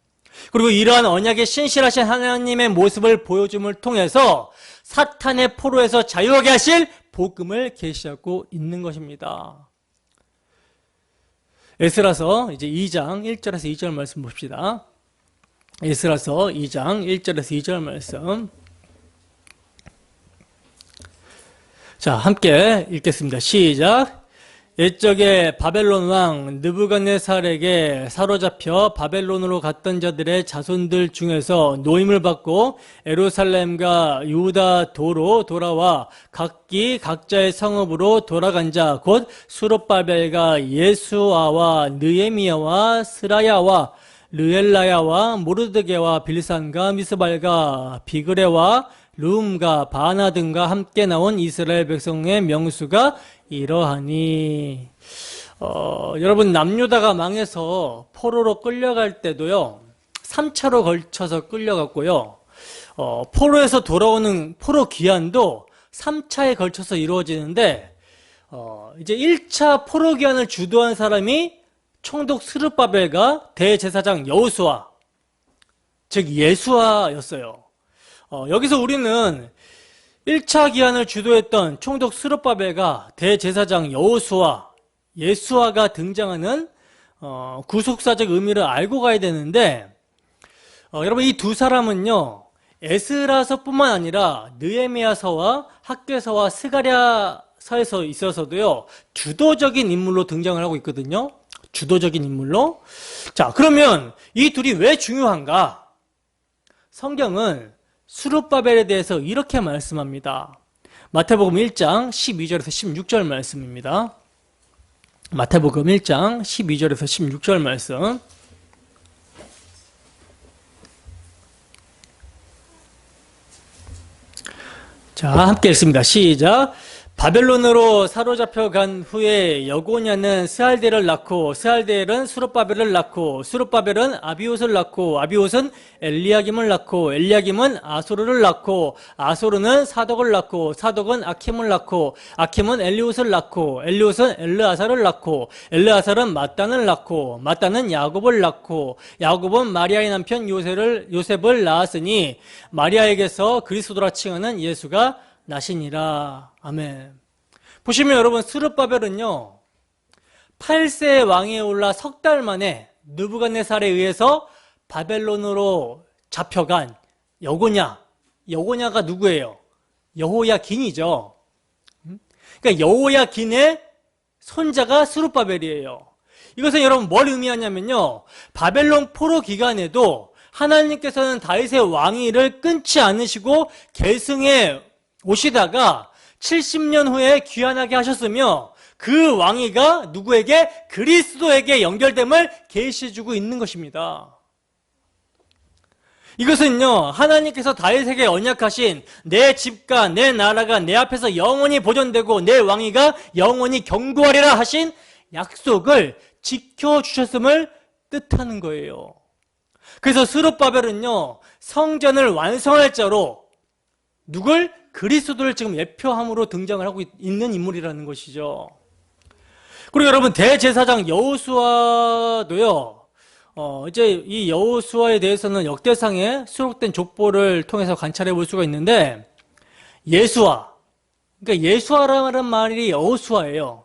그리고 이러한 언약의 신실하신 하나님의 모습을 보여줌을 통해서 사탄의 포로에서 자유하게 하실 복음을 계시하고 있는 것입니다. 에스라서 이제 2장 1절에서 2절 말씀 봅시다. 에스라서 2장 1절에서 2절 말씀. 자, 함께 읽겠습니다. 시작. 옛적에 바벨론 왕 느부갓네살에게 사로잡혀 바벨론으로 갔던 자들의 자손들 중에서 노임을 받고 예루살렘과 유다 도로 돌아와 각기 각자의 성읍으로 돌아간 자 곧 수룹바벨과 예수아와 느헤미야와 스라야와 르엘라야와 모르드게와 빌산과 미스발과 비그레와 룸과 바나 등과 함께 나온 이스라엘 백성의 명수가 이러하니. 여러분, 남유다가 망해서 포로로 끌려갈 때도요, 3차로 걸쳐서 끌려갔고요, 포로에서 돌아오는 포로 귀환도 3차에 걸쳐서 이루어지는데, 이제 1차 포로 귀환을 주도한 사람이 총독 스룹바벨과 대제사장 여호수아, 즉 예수아였어요. 여기서 우리는 1차 기한을 주도했던 총독 스룹바벨과 대제사장 여호수아, 예수아가 등장하는 구속사적 의미를 알고 가야 되는데, 여러분, 이 두 사람은요, 에스라서뿐만 아니라 느헤미야서와 학개서와 스가랴서에서 있어서도요, 주도적인 인물로 등장을 하고 있거든요. 주도적인 인물로. 자, 그러면 이 둘이 왜 중요한가? 성경은 스룹바벨에 대해서 이렇게 말씀합니다. 마태복음 1장 12절에서 16절 말씀입니다. 마태복음 1장 12절에서 16절 말씀. 자, 함께 읽습니다. 시작. 바벨론으로 사로잡혀 간 후에 여고냐는 스알델을 낳고, 스알델은 수룹바벨을 낳고, 수룹바벨은 아비옷을 낳고, 아비옷은 엘리야김을 낳고, 엘리야김은 아소르를 낳고, 아소르는 사독을 낳고, 사독은 아킴을 낳고, 아킴은 엘리옷을 낳고, 엘리옷은 엘르아살을 낳고, 엘르아살은 마단을 낳고, 마단은 야곱을 낳고, 야곱은 마리아의 남편 요셉을 낳았으니 마리아에게서 그리스도라 칭하는 예수가 나시니라. 아멘. 보시면 여러분, 스룹바벨은요, 8세 왕위에 올라 석 달 만에 느부갓네살에 의해서 바벨론으로 잡혀간 여고냐가 누구예요? 여호야긴이죠. 그러니까 여호야긴의 손자가 스룹바벨이에요. 이것은 여러분 뭘 의미하냐면요, 바벨론 포로 기간에도 하나님께서는 다윗의 왕위를 끊지 않으시고 계승해 오시다가 70년 후에 귀환하게 하셨으며, 그 왕위가 누구에게? 그리스도에게 연결됨을 계시해주고 있는 것입니다. 이것은요, 하나님께서 다윗에게 언약하신 내 집과 내 나라가 내 앞에서 영원히 보존되고 내 왕위가 영원히 견고하리라 하신 약속을 지켜주셨음을 뜻하는 거예요. 그래서 스룹바벨은요, 성전을 완성할 자로 누굴? 그리스도를 지금 예표함으로 등장을 하고 있는 인물이라는 것이죠. 그리고 여러분, 대제사장 여호수아도요, 이제 이 여호수아에 대해서는 역대상에 수록된 족보를 통해서 관찰해 볼 수가 있는데, 예수아, 그러니까 예수아라는 말이 여호수아예요.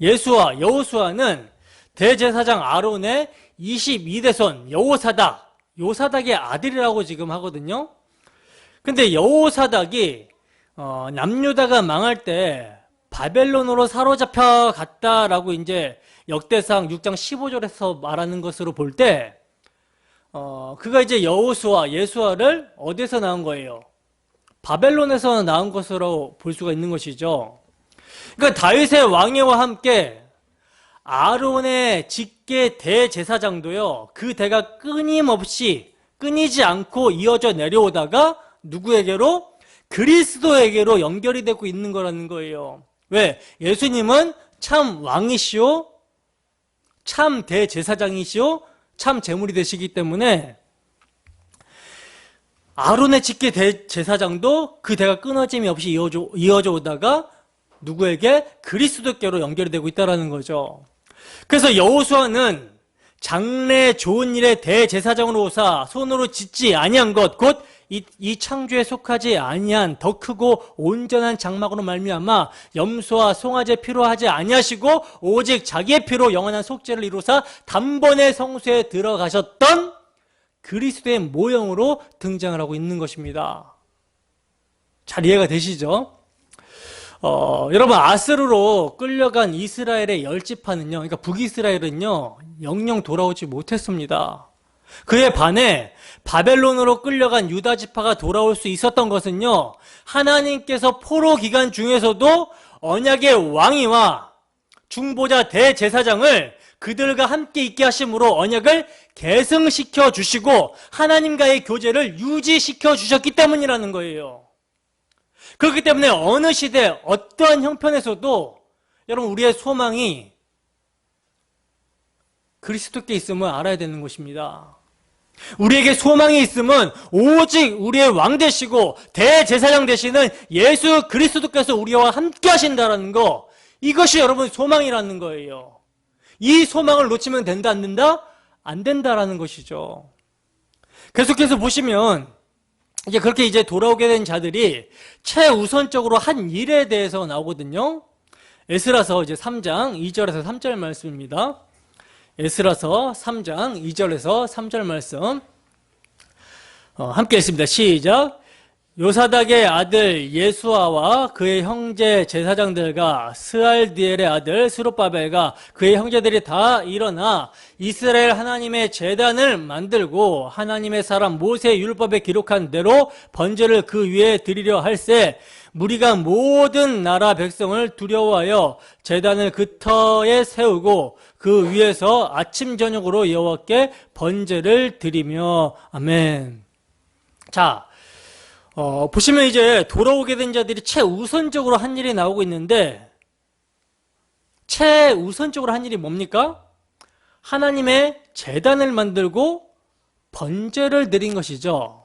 예수아, 여호수아는 대제사장 아론의 22대손 여호사닥, 요사닥의 아들이라고 지금 하거든요. 근데 여호사닥이 남유다가 망할 때 바벨론으로 사로잡혀 갔다라고 이제 역대상 6장 15절에서 말하는 것으로 볼 때, 그가 이제 여호수아, 예수아를 어디서 낳은 거예요? 바벨론에서 낳은 것으로 볼 수가 있는 것이죠. 그러니까 다윗의 왕위와 함께 아론의 직계 대제사장도요, 그 대가 끊이지 않고 이어져 내려오다가 누구에게로? 그리스도에게로 연결이 되고 있는 거라는 거예요. 왜? 예수님은 참 왕이시오, 참 대제사장이시오, 참 제물이 되시기 때문에 아론의 직계 대제사장도 그 대가 끊어짐이 없이 이어져 오다가 누구에게? 그리스도께로 연결이 되고 있다는 거죠. 그래서 여호수아는 장래 좋은 일의 대제사장으로 오사 손으로 짓지 아니한 것, 곧 이 창조에 속하지 아니한 더 크고 온전한 장막으로 말미암아 염소와 송아지의 피로 하지 아니하시고 오직 자기의 피로 영원한 속죄를 이루사 단번에 성소에 들어가셨던 그리스도의 모형으로 등장을 하고 있는 것입니다. 잘 이해가 되시죠? 여러분, 아스루로 끌려간 이스라엘의 10지파는요, 그러니까 북이스라엘은요, 영영 돌아오지 못했습니다. 그에 반해 바벨론으로 끌려간 유다 지파가 돌아올 수 있었던 것은요, 하나님께서 포로 기간 중에서도 언약의 왕이와 중보자 대제사장을 그들과 함께 있게 하심으로 언약을 계승시켜 주시고 하나님과의 교제를 유지시켜 주셨기 때문이라는 거예요. 그렇기 때문에 어느 시대 어떠한 형편에서도 여러분, 우리의 소망이 그리스도께 있음을 알아야 되는 것입니다. 우리에게 소망이 있음은 오직 우리의 왕 되시고 대제사장 되시는 예수 그리스도께서 우리와 함께 하신다라는 거, 이것이 여러분 소망이라는 거예요. 이 소망을 놓치면 된다 안 된다? 안 된다라는 것이죠. 계속해서 보시면 이제 그렇게 이제 돌아오게 된 자들이 최우선적으로 한 일에 대해서 나오거든요. 에스라서 이제 3장 2절에서 3절 말씀입니다. 에스라서 3장 2절에서 3절 말씀 함께 읽습니다. 시작. 요사닥의 아들 예수아와 그의 형제 제사장들과 스알디엘의 아들 스룹바벨과 그의 형제들이 다 일어나 이스라엘 하나님의 제단을 만들고 하나님의 사람 모세의 율법에 기록한 대로 번제를 그 위에 드리려 할세, 무리가 모든 나라 백성을 두려워하여 제단을 그 터에 세우고 그 위에서 아침 저녁으로 여호와께 번제를 드리며. 아멘. 자, 보시면 이제 돌아오게 된 자들이 최우선적으로 한 일이 나오고 있는데, 최우선적으로 한 일이 뭡니까? 하나님의 제단을 만들고 번제를 드린 것이죠.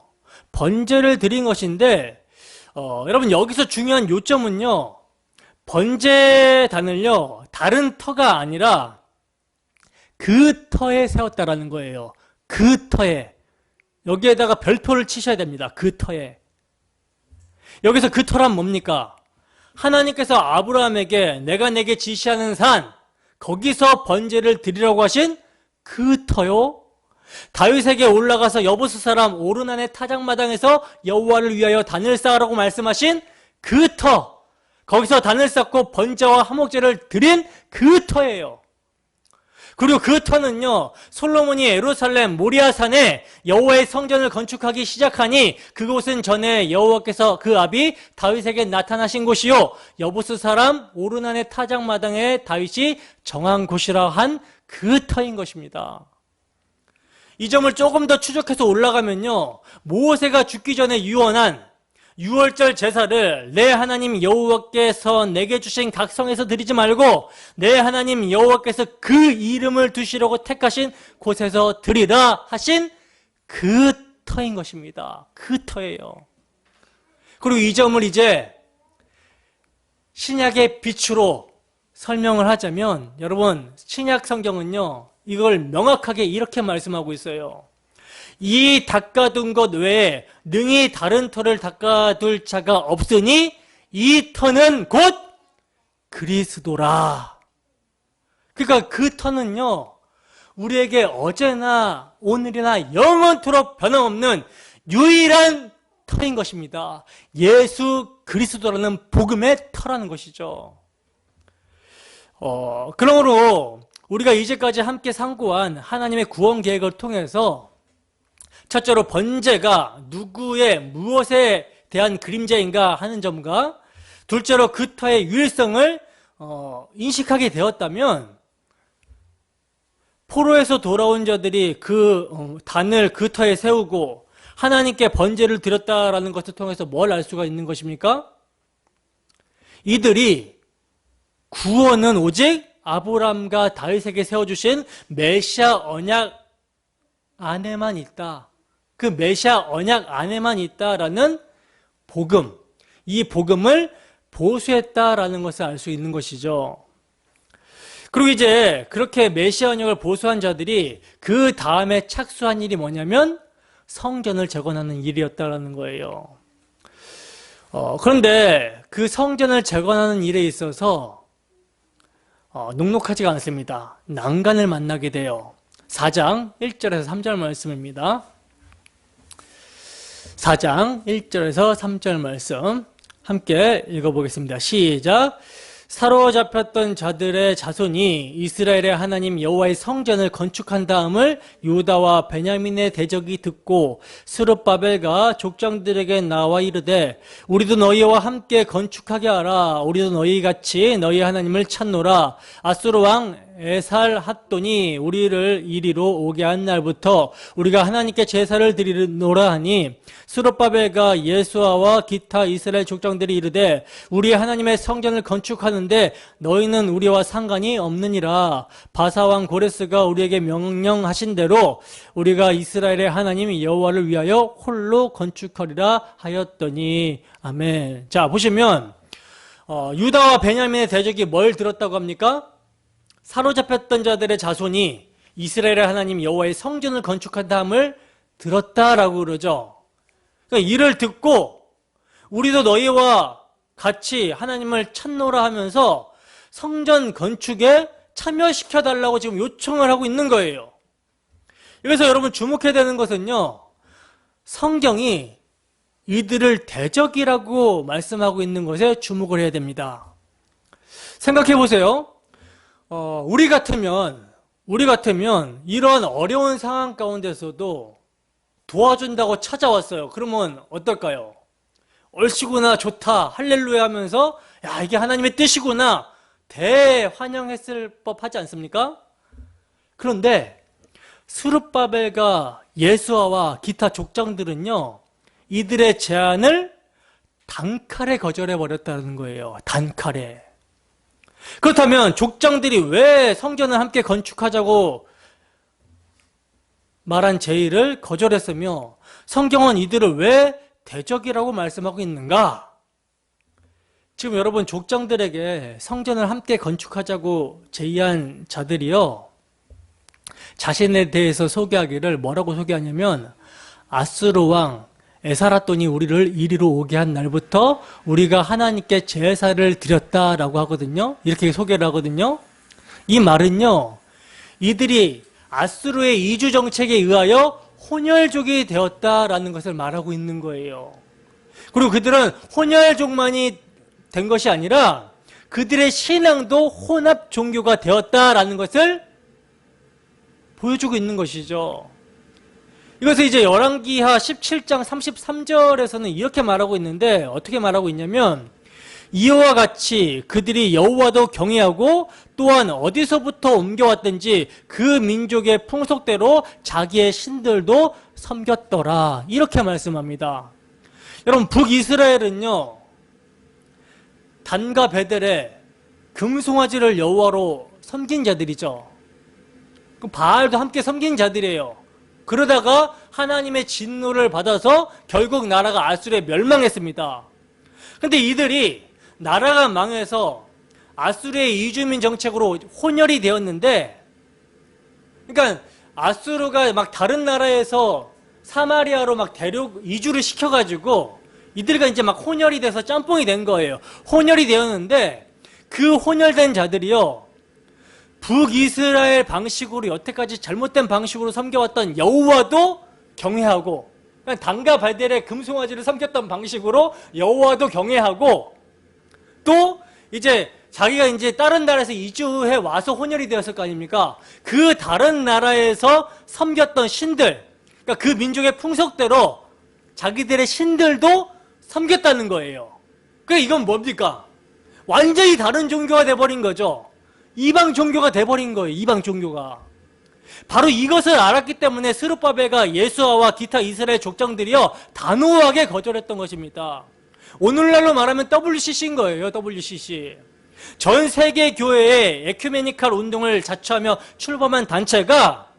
번제를 드린 것인데, 여러분 여기서 중요한 요점은요, 번제단을요 다른 터가 아니라 그 터에 세웠다라는 거예요. 그 터에. 여기에다가 별표를 치셔야 됩니다. 그 터에. 여기서 그 터란 뭡니까? 하나님께서 아브라함에게 내가 내게 지시하는 산, 거기서 번제를 드리라고 하신 그 터요. 다윗에게 올라가서 여부스 사람 오르난의 타작마당에서 여호와를 위하여 단을 쌓으라고 말씀하신 그 터, 거기서 단을 쌓고 번제와 화목제를 드린 그 터예요. 그리고 그 터는요, 솔로몬이 예루살렘 모리아산에 여호와의 성전을 건축하기 시작하니 그곳은 전에 여호와께서 그 아비 다윗에게 나타나신 곳이요 여부스 사람 오르난의 타작마당에 다윗이 정한 곳이라 한 그 터인 것입니다. 이 점을 조금 더 추적해서 올라가면요, 모세가 죽기 전에 유언한 유월절 제사를 내 하나님 여호와께서 내게 주신 각성에서 드리지 말고 내 하나님 여호와께서 그 이름을 두시려고 택하신 곳에서 드리라 하신 그 터인 것입니다. 그 터예요. 그리고 이 점을 이제 신약의 빛으로 설명을 하자면, 여러분 신약 성경은요 이걸 명확하게 이렇게 말씀하고 있어요. 이 닦아둔 것 외에 능히 다른 터를 닦아둘 자가 없으니 이 터는 곧 그리스도라. 그러니까 그 터는요, 우리에게 어제나 오늘이나 영원토록 변함없는 유일한 터인 것입니다. 예수 그리스도라는 복음의 터라는 것이죠. 그러므로 우리가 이제까지 함께 상고한 하나님의 구원 계획을 통해서 첫째로 번제가 누구의 무엇에 대한 그림자인가 하는 점과 둘째로 그 터의 유일성을 인식하게 되었다면 포로에서 돌아온 자들이 그 단을 그 터에 세우고 하나님께 번제를 드렸다라는 것을 통해서 뭘 알 수가 있는 것입니까? 이들이 구원은 오직 아브라함과 다윗에게 세워주신 메시아 언약 안에만 있다. 그 메시아 언약 안에만 있다라는 복음, 이 복음을 보수했다라는 것을 알 수 있는 것이죠. 그리고 이제 그렇게 메시아 언약을 보수한 자들이 그 다음에 착수한 일이 뭐냐면 성전을 재건하는 일이었다라는 거예요. 그런데 그 성전을 재건하는 일에 있어서 녹록하지가 않습니다. 난간을 만나게 돼요. 4장 1절에서 3절 말씀입니다. 4장 1절에서 3절 말씀 함께 읽어보겠습니다. 시작. 사로잡혔던 자들의 자손이 이스라엘의 하나님 여호와의 성전을 건축한 다음을 유다와 베냐민의 대적이 듣고 스룹바벨과 족장들에게 나와 이르되 우리도 너희와 함께 건축하게 하라. 우리도 너희같이 너희 하나님을 찾노라. 아수르 왕 에살핫돈이 우리를 이리로 오게 한 날부터 우리가 하나님께 제사를 드리노라 하니 스룹바벨과 예수아와 기타 이스라엘 족장들이 이르되 우리 하나님의 성전을 건축하는데 너희는 우리와 상관이 없느니라. 바사왕 고레스가 우리에게 명령하신 대로 우리가 이스라엘의 하나님 여호와를 위하여 홀로 건축하리라 하였더니 아멘. 자, 보시면 유다와 베냐민의 대적이 뭘 들었다고 합니까? 사로잡혔던 자들의 자손이 이스라엘의 하나님 여호와의 성전을 건축한 다음을 들었다라고 그러죠. 그러니까 이를 듣고 우리도 너희와 같이 하나님을 찾노라 하면서 성전 건축에 참여시켜달라고 지금 요청을 하고 있는 거예요. 여기서 여러분 주목해야 되는 것은요, 성경이 이들을 대적이라고 말씀하고 있는 것에 주목을 해야 됩니다. 생각해 보세요. 우리 같으면 이런 어려운 상황 가운데서도 도와준다고 찾아왔어요. 그러면 어떨까요? 얼씨구나, 좋다, 할렐루야 하면서 야, 이게 하나님의 뜻이구나 대환영했을 법하지 않습니까? 그런데 스룹바벨과 예수아와 기타 족장들은요, 이들의 제안을 단칼에 거절해 버렸다는 거예요. 단칼에. 그렇다면 족장들이 왜 성전을 함께 건축하자고 말한 제의를 거절했으며 성경은 이들을 왜 대적이라고 말씀하고 있는가? 지금 여러분 족장들에게 성전을 함께 건축하자고 제의한 자들이요, 자신에 대해서 소개하기를 뭐라고 소개하냐면 아수르 왕 에사라돈이 우리를 이리로 오게 한 날부터 우리가 하나님께 제사를 드렸다라고 하거든요. 이렇게 소개를 하거든요. 이 말은요, 이들이 아수르의 이주 정책에 의하여 혼혈족이 되었다라는 것을 말하고 있는 거예요. 그리고 그들은 혼혈족만이 된 것이 아니라 그들의 신앙도 혼합 종교가 되었다라는 것을 보여주고 있는 것이죠. 이것을 이제 열왕기하 17장 33절에서는 이렇게 말하고 있는데, 어떻게 말하고 있냐면 이와 같이 그들이 여호와도 경외하고 또한 어디서부터 옮겨왔든지 그 민족의 풍속대로 자기의 신들도 섬겼더라, 이렇게 말씀합니다. 여러분, 북이스라엘은요, 단과 베델에 금송아지를 여호와로 섬긴 자들이죠. 바알도 함께 섬긴 자들이에요. 그러다가 하나님의 진노를 받아서 결국 나라가 아수르에 멸망했습니다. 근데 이들이 나라가 망해서 아수르의 이주민 정책으로 혼혈이 되었는데 그러니까 아수르가 막 다른 나라에서 사마리아로 막 이주를 시켜가지고 이들과 이제 막 혼혈이 돼서 짬뽕이 된 거예요. 혼혈이 되었는데 그 혼혈된 자들이요, 북이스라엘 방식으로 여태까지 잘못된 방식으로 섬겨왔던 여호와도 경외하고, 그러니까 단과 발델의 금송아지를 섬겼던 방식으로 여호와도 경외하고, 또 이제 자기가 이제 다른 나라에서 이주해 와서 혼혈이 되었을 거 아닙니까? 그 다른 나라에서 섬겼던 신들, 그러니까 그 민족의 풍속대로 자기들의 신들도 섬겼다는 거예요. 그러니까 이건 뭡니까? 완전히 다른 종교가 돼버린 거죠. 이방 종교가 돼버린 거예요. 이방 종교가. 바로 이것을 알았기 때문에 스룹바벨과 예수아와 기타 이스라엘 족장들이요, 단호하게 거절했던 것입니다. 오늘날로 말하면 WCC인 거예요. WCC. 전 세계 교회의 에큐메니칼 운동을 자처하며 출범한 단체가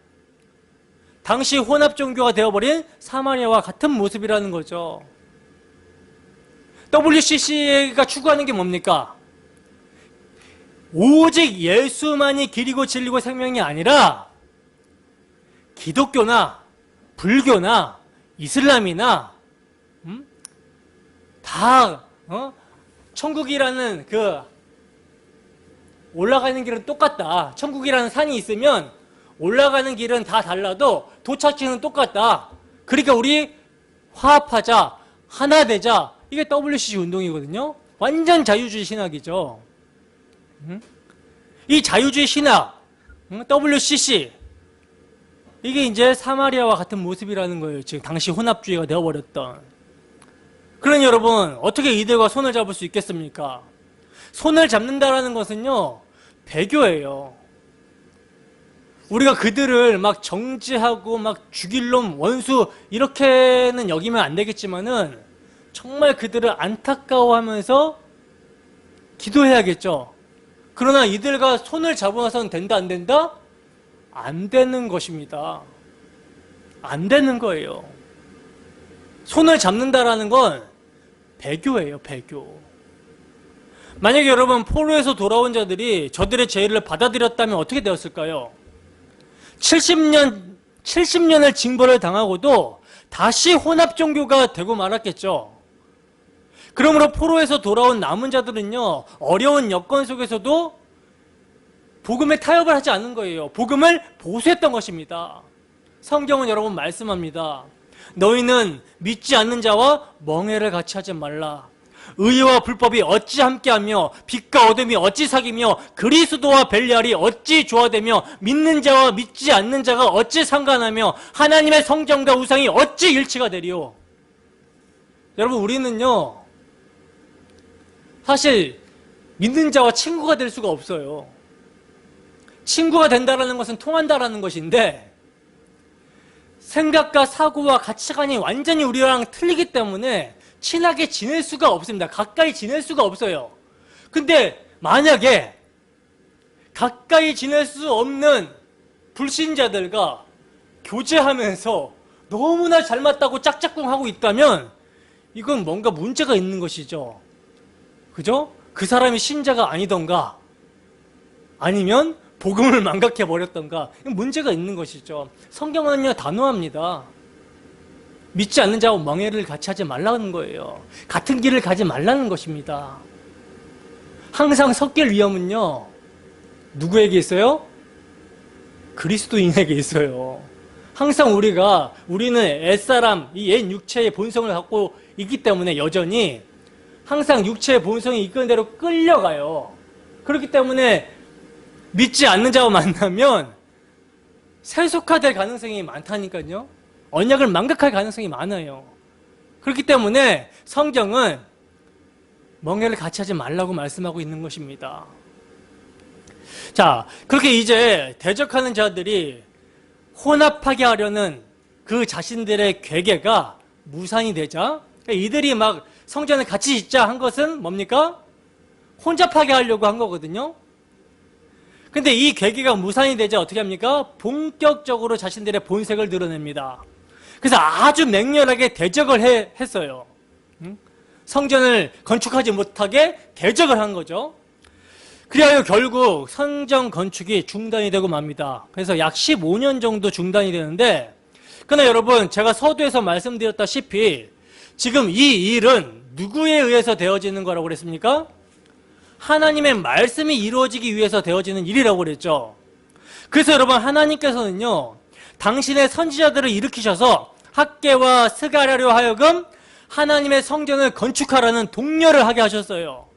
당시 혼합 종교가 되어버린 사마리아와 같은 모습이라는 거죠. WCC가 추구하는 게 뭡니까? 오직 예수만이 길이고 진리고 생명이 아니라 기독교나 불교나 이슬람이나 다 천국이라는 그 올라가는 길은 똑같다. 천국이라는 산이 있으면 올라가는 길은 다 달라도 도착지는 똑같다. 그러니까 우리 화합하자, 하나 되자. 이게 WCC 운동이거든요. 완전 자유주의 신학이죠. 이 자유주의 신학, WCC, 이게 이제 사마리아와 같은 모습이라는 거예요. 지금 당시 혼합주의가 되어버렸던. 그러니 여러분, 어떻게 이들과 손을 잡을 수 있겠습니까? 손을 잡는다라는 것은요, 배교예요. 우리가 그들을 막 정죄하고 막 죽일 놈, 원수 이렇게는 여기면 안 되겠지만은 정말 그들을 안타까워하면서 기도해야겠죠. 그러나 이들과 손을 잡아서는 된다 안 된다? 안 되는 것입니다. 안 되는 거예요. 손을 잡는다라는 건 배교예요. 배교. 만약에 여러분 포로에서 돌아온 자들이 저들의 죄를 받아들였다면 어떻게 되었을까요? 70년을 징벌을 당하고도 다시 혼합 종교가 되고 말았겠죠. 그러므로 포로에서 돌아온 남은 자들은요, 어려운 여건 속에서도 복음에 타협을 하지 않는 거예요. 복음을 보수했던 것입니다. 성경은 여러분 말씀합니다. 너희는 믿지 않는 자와 멍해를 같이 하지 말라. 의와 불법이 어찌 함께하며 빛과 어둠이 어찌 사귀며 그리스도와 벨리알이 어찌 조화되며 믿는 자와 믿지 않는 자가 어찌 상관하며 하나님의 성전과 우상이 어찌 일치가 되리요. 여러분, 우리는요, 사실 믿는 자와 친구가 될 수가 없어요. 친구가 된다는 것은 통한다라는 것인데, 생각과 사고와 가치관이 완전히 우리랑 틀리기 때문에 친하게 지낼 수가 없습니다. 가까이 지낼 수가 없어요. 근데 만약에 가까이 지낼 수 없는 불신자들과 교제하면서 너무나 잘 맞다고 짝짝꿍하고 있다면 이건 뭔가 문제가 있는 것이죠. 그죠? 그 사람이 신자가 아니던가 아니면 복음을 망각해버렸던가 문제가 있는 것이죠. 성경은요, 단호합니다. 믿지 않는 자와 멍해를 같이 하지 말라는 거예요. 같은 길을 가지 말라는 것입니다. 항상 섞일 위험은요, 누구에게 있어요? 그리스도인에게 있어요. 항상 우리는 옛사람, 이 옛 육체의 본성을 갖고 있기 때문에 여전히 항상 육체의 본성이 이끄는 대로 끌려가요. 그렇기 때문에 믿지 않는 자와 만나면 세속화될 가능성이 많다니까요. 언약을 망각할 가능성이 많아요. 그렇기 때문에 성경은 멍해를 같이 하지 말라고 말씀하고 있는 것입니다. 자, 그렇게 이제 대적하는 자들이 혼합하게 하려는 그 자신들의 괴계가 무산이 되자, 이들이 막 성전을 같이 짓자 한 것은 뭡니까? 혼잡하게 하려고 한 거거든요. 근데 이 괴계가 무산이 되자 어떻게 합니까? 본격적으로 자신들의 본색을 드러냅니다. 그래서 아주 맹렬하게 대적을 했어요. 성전을 건축하지 못하게 대적을 한 거죠. 그리하여 결국 성전 건축이 중단이 되고 맙니다. 그래서 약 15년 정도 중단이 되는데, 그러나 여러분, 제가 서두에서 말씀드렸다시피 지금 이 일은 누구에 의해서 되어지는 거라고 그랬습니까? 하나님의 말씀이 이루어지기 위해서 되어지는 일이라고 그랬죠. 그래서 여러분, 하나님께서는요, 당신의 선지자들을 일으키셔서 학개와 스가랴로 하여금 하나님의 성전을 건축하라는 독려를 하게 하셨어요.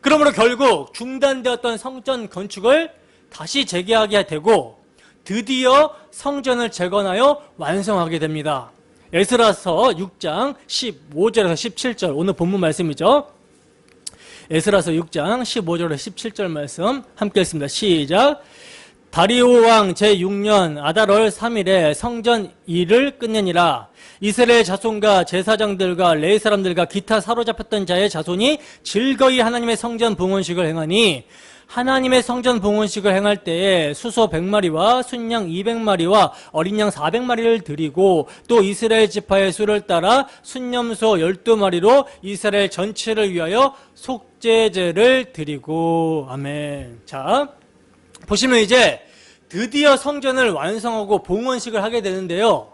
그러므로 결국 중단되었던 성전 건축을 다시 재개하게 되고 드디어 성전을 재건하여 완성하게 됩니다. 에스라서 6장 15절에서 17절, 오늘 본문 말씀이죠. 에스라서 6장 15절에서 17절 말씀 함께 읽습니다. 시작. 다리오 왕 제6년 아달월 3일에 성전 일을 끝내니라. 이스라엘 자손과 제사장들과 레위 사람들과 기타 사로잡혔던 자의 자손이 즐거이 하나님의 성전 봉헌식을 행하니, 하나님의 성전 봉헌식을 행할 때에 수소 100마리와 순양 200마리와 어린 양 400마리를 드리고, 또 이스라엘 지파의 수를 따라 순염소 12마리로 이스라엘 전체를 위하여 속죄제를 드리고. 아멘. 자, 보시면 이제 드디어 성전을 완성하고 봉헌식을 하게 되는데요.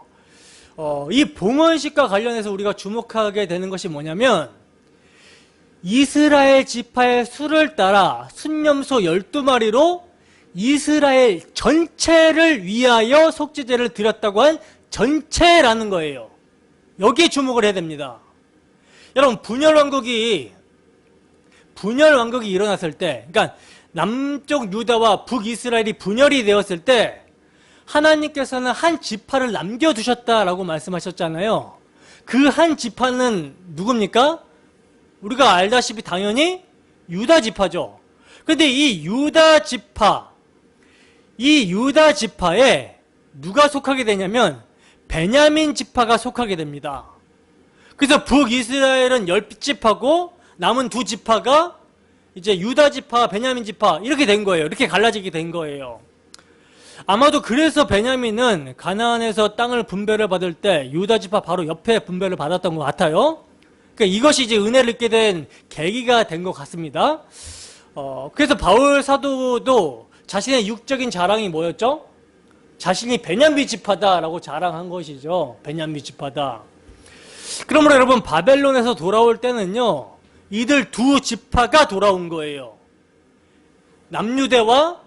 이 봉헌식과 관련해서 우리가 주목하게 되는 것이 뭐냐면, 이스라엘 지파의 수를 따라 순염소 12마리로 이스라엘 전체를 위하여 속죄제를 드렸다고 한 전체라는 거예요. 여기에 주목을 해야 됩니다. 여러분, 분열왕국이 일어났을 때, 그러니까 남쪽 유다와 북이스라엘이 분열이 되었을 때 하나님께서는 한 지파를 남겨두셨다라고 말씀하셨잖아요. 그 한 지파는 누굽니까? 우리가 알다시피 당연히 유다 지파죠. 그런데 이 유다 지파에 누가 속하게 되냐면 베냐민 지파가 속하게 됩니다. 그래서 북이스라엘은 10지파고 남은 2지파가 이제 유다 지파, 베냐민 지파 이렇게 된 거예요. 이렇게 갈라지게 된 거예요. 아마도 그래서 베냐민은 가나안에서 땅을 분배를 받을 때 유다 지파 바로 옆에 분배를 받았던 것 같아요. 그러니까 이것이 이제 은혜를 입게 된 계기가 된 것 같습니다. 그래서 바울 사도도 자신의 육적인 자랑이 뭐였죠? 자신이 베냐민 지파다라고 자랑한 것이죠. 베냐민 지파다. 그러므로 여러분, 바벨론에서 돌아올 때는요, 이들 2지파가 돌아온 거예요. 남유대와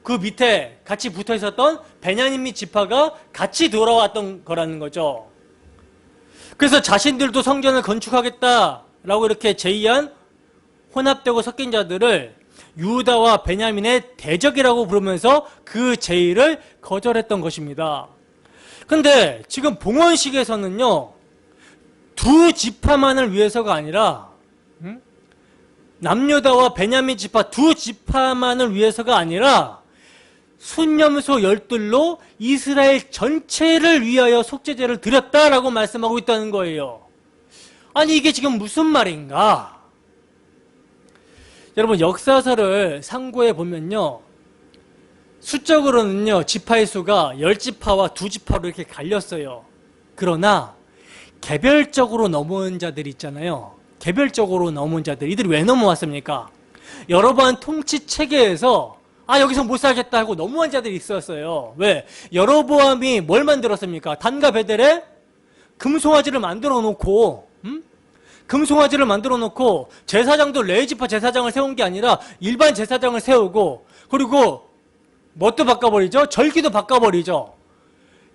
그 밑에 같이 붙어 있었던 베냐민 지파가 같이 돌아왔던 거라는 거죠. 그래서 자신들도 성전을 건축하겠다라고 이렇게 제의한 혼합되고 섞인 자들을 유다와 베냐민의 대적이라고 부르면서 그 제의를 거절했던 것입니다. 근데 지금 봉헌식에서는요, 2지파만을 위해서가 아니라 남유다와 베냐민 지파 2지파만을 위해서가 아니라 순염소 12로 이스라엘 전체를 위하여 속죄제를 드렸다라고 말씀하고 있다는 거예요. 아니, 이게 지금 무슨 말인가? 여러분, 역사서를 상고해 보면요, 수적으로는요 지파의 수가 10지파와 2지파로 이렇게 갈렸어요. 그러나 개별적으로 넘어온 자들이 있잖아요. 개별적으로 넘어온 자들, 이들이 왜 넘어왔습니까? 여로보암 통치 체계에서 여기서 못 살겠다 하고 넘어온 자들이 있었어요. 왜? 여로보암이 뭘 만들었습니까? 단과 베델에 금송아지를 만들어 놓고, 금송아지를 만들어 놓고 제사장도 레위지파 제사장을 세운 게 아니라 일반 제사장을 세우고, 그리고 뭣도 바꿔버리죠? 절기도 바꿔버리죠.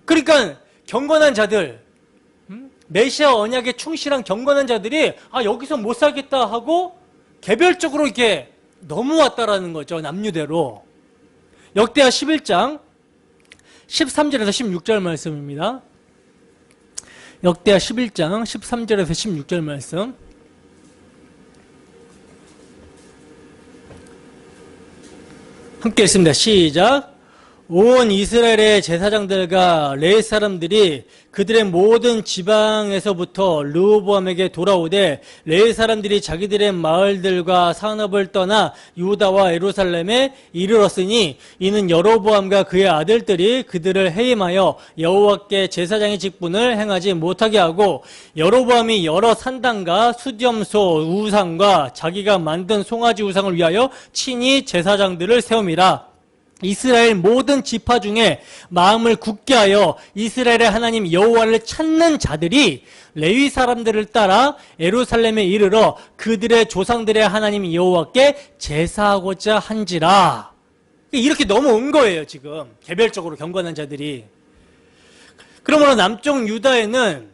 그러니까 경건한 자들, 메시아 언약에 충실한 경건한 자들이 여기서 못 살겠다 하고 개별적으로 이렇게 넘어왔다라는 거죠. 남유대로. 역대하 11장 13절에서 16절 말씀입니다. 역대하 11장 13절에서 16절 말씀. 함께 읽습니다. 시작. 온 이스라엘의 제사장들과 레위 사람들이 그들의 모든 지방에서부터 르호보암에게 돌아오되 레위 사람들이 자기들의 마을들과 산업을 떠나 유다와 예루살렘에 이르렀으니 이는 여로보암과 그의 아들들이 그들을 해임하여 여호와께 제사장의 직분을 행하지 못하게 하고 여로보암이 여러 산당과 수염소 우상과 자기가 만든 송아지 우상을 위하여 친히 제사장들을 세움이라. 이스라엘 모든 지파 중에 마음을 굳게 하여 이스라엘의 하나님 여호와를 찾는 자들이 레위 사람들을 따라 예루살렘에 이르러 그들의 조상들의 하나님 여호와께 제사하고자 한지라. 이렇게 넘어온 거예요. 지금 개별적으로 경건한 자들이. 그러므로 남쪽 유다에는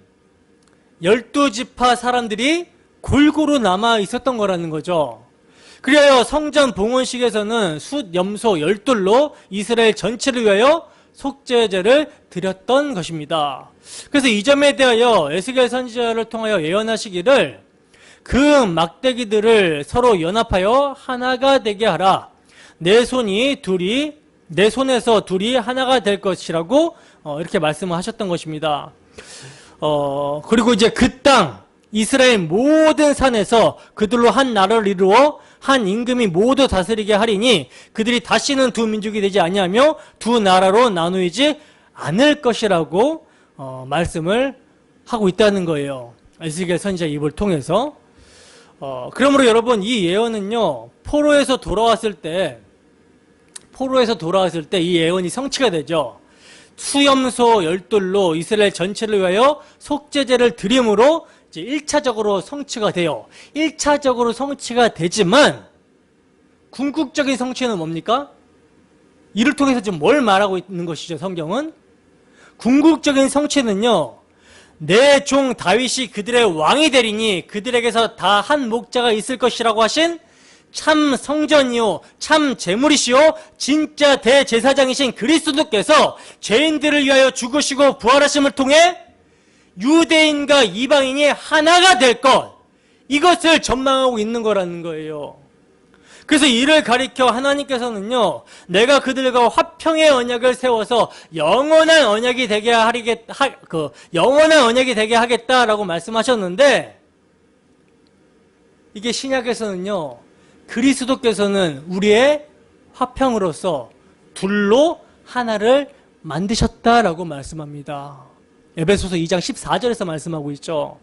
12지파 사람들이 골고루 남아 있었던 거라는 거죠. 그리하여 성전 봉헌식에서는 숫 염소 12로 이스라엘 전체를 위하여 속죄제를 드렸던 것입니다. 그래서 이 점에 대하여 에스겔 선지자를 통하여 예언하시기를 그 막대기들을 서로 연합하여 하나가 되게 하라. 내 손에서 둘이 하나가 될 것이라고 이렇게 말씀을 하셨던 것입니다. 그리고 이제 그 땅 이스라엘 모든 산에서 그들로 한 나라를 이루어 한 임금이 모두 다스리게 하리니 그들이 다시는 두 민족이 되지 아니하며 두 나라로 나누이지 않을 것이라고 말씀을 하고 있다는 거예요. 에스겔 선지자 입을 통해서. 그러므로 여러분 이 예언은요 포로에서 돌아왔을 때 이 예언이 성취가 되죠. 수염소 12로 이스라엘 전체를 위하여 속죄제를 드림으로 이제 1차적으로 성취가 돼요. 1차적으로 성취가 되지만 궁극적인 성취는 뭡니까? 이를 통해서 지금 뭘 말하고 있는 것이죠, 성경은? 궁극적인 성취는요, 내 종 다윗이 그들의 왕이 되리니 그들에게서 다 한 목자가 있을 것이라고 하신 참 성전이요 참 제물이시요 진짜 대제사장이신 그리스도께서 죄인들을 위하여 죽으시고 부활하심을 통해 유대인과 이방인이 하나가 될 것, 이것을 전망하고 있는 거라는 거예요. 그래서 이를 가리켜 하나님께서는요, 내가 그들과 화평의 언약을 세워서 영원한 언약이 되게 하겠다라고 말씀하셨는데, 이게 신약에서는요, 그리스도께서는 우리의 화평으로서 둘로 하나를 만드셨다라고 말씀합니다. 에베소서 2장 14절에서 말씀하고 있죠.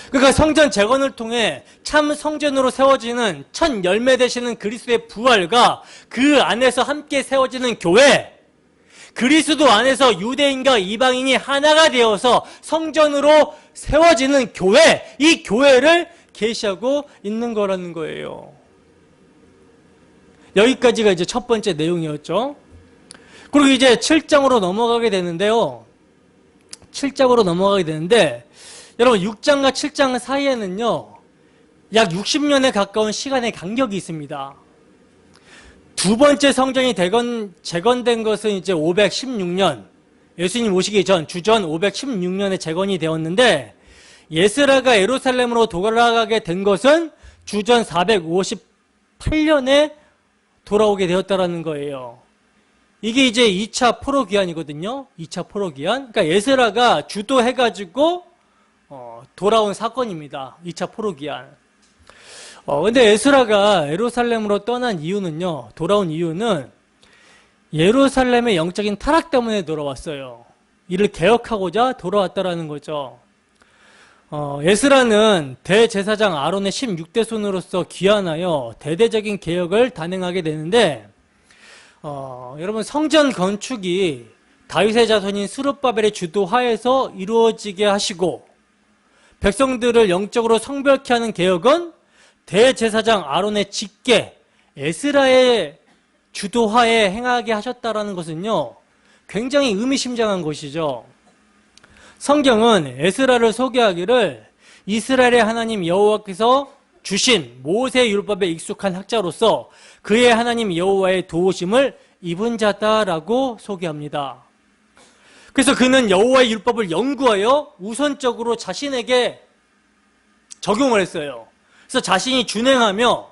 그러니까 성전 재건을 통해 참 성전으로 세워지는 첫 열매 되시는 그리스도의 부활과 그 안에서 함께 세워지는 교회, 그리스도 안에서 유대인과 이방인이 하나가 되어서 성전으로 세워지는 교회, 이 교회를 계시하고 있는 거라는 거예요. 여기까지가 이제 첫 번째 내용이었죠. 그리고 이제 7장으로 넘어가게 되는데요. 7장으로 넘어가게 되는데, 여러분 6장과 7장 사이에는요 약 60년에 가까운 시간의 간격이 있습니다. 두 번째 성전이 재건된 것은 이제 516년, 예수님 오시기 전 주전 516년에 재건이 되었는데, 예스라가 예루살렘으로 돌아가게 된 것은 주전 458년에 돌아오게 되었다라는 거예요. 이게 이제 2차 포로 귀환이거든요. 2차 포로 귀환. 그러니까 예스라가 주도해가지고 돌아온 사건입니다. 2차 포로 귀환. 근데 에스라가 예루살렘으로 떠난 이유는요, 돌아온 이유는 예루살렘의 영적인 타락 때문에 돌아왔어요. 이를 개혁하고자 돌아왔다라는 거죠. 에스라는 대제사장 아론의 16대 손으로서 귀환하여 대대적인 개혁을 단행하게 되는데, 여러분 성전 건축이 다윗의 자손인 스룹바벨의 주도하에서 이루어지게 하시고, 백성들을 영적으로 성별케 하는 개혁은 대제사장 아론의 직계 에스라의 주도하에 행하게 하셨다라는 것은요 굉장히 의미심장한 것이죠. 성경은 에스라를 소개하기를 이스라엘의 하나님 여호와께서 주신 모세 율법에 익숙한 학자로서 그의 하나님 여호와의 도우심을 입은 자다라고 소개합니다. 그래서 그는 여호와의 율법을 연구하여 우선적으로 자신에게 적용을 했어요. 그래서 자신이 준행하며,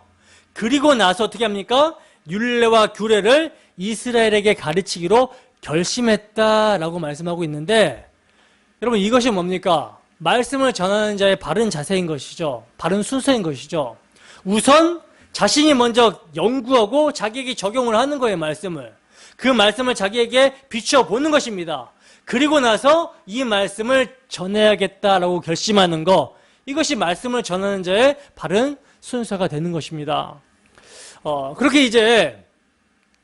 그리고 나서 어떻게 합니까? 율례와 규례를 이스라엘에게 가르치기로 결심했다라고 말씀하고 있는데, 여러분 이것이 뭡니까? 말씀을 전하는 자의 바른 자세인 것이죠. 바른 순서인 것이죠. 우선 자신이 먼저 연구하고 자기에게 적용을 하는 거예요, 말씀을. 그 말씀을 자기에게 비춰보는 것입니다. 그리고 나서 이 말씀을 전해야겠다라고 결심하는 거, 이것이 말씀을 전하는 자의 바른 순서가 되는 것입니다. 그렇게 이제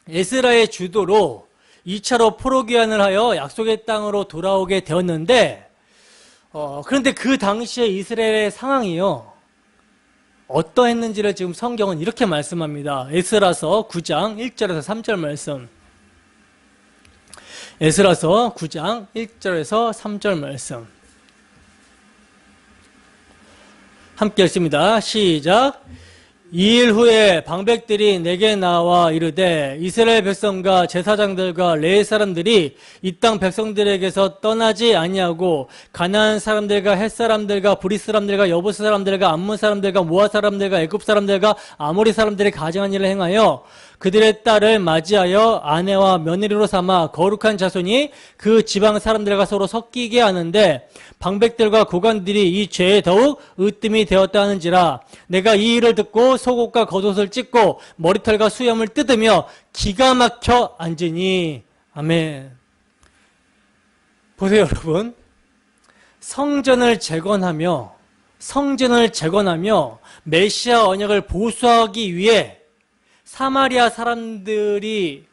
에스라의 주도로 2차로 포로귀환을 하여 약속의 땅으로 돌아오게 되었는데, 그런데 그 당시에 이스라엘의 상황이요, 어떠했는지를 지금 성경은 이렇게 말씀합니다. 에스라서 9장 1절에서 3절 말씀. 에스라서 9장 1절에서 3절 말씀. 함께 읽습니다. 시작. 2일 후에 방백들이 내게 나와 이르되 이스라엘 백성과 제사장들과 레위 사람들이 이 땅 백성들에게서 떠나지 아니하고 가나안 사람들과 헷 사람들과 브릿 사람들과 여부스 사람들과 암몬 사람들과 모아 사람들과 애굽 사람들과 아모리 사람들이 가증한 일을 행하여 그들의 딸을 맞이하여 아내와 며느리로 삼아 거룩한 자손이 그 지방 사람들과 서로 섞이게 하는데 방백들과 고관들이 이 죄에 더욱 으뜸이 되었다 하는지라 내가 이 일을 듣고 속옷과 겉옷을 찢고 머리털과 수염을 뜯으며 기가 막혀 앉으니. 아멘. 보세요, 여러분. 성전을 재건하며 메시아 언약을 보수하기 위해 사마리아 사람들이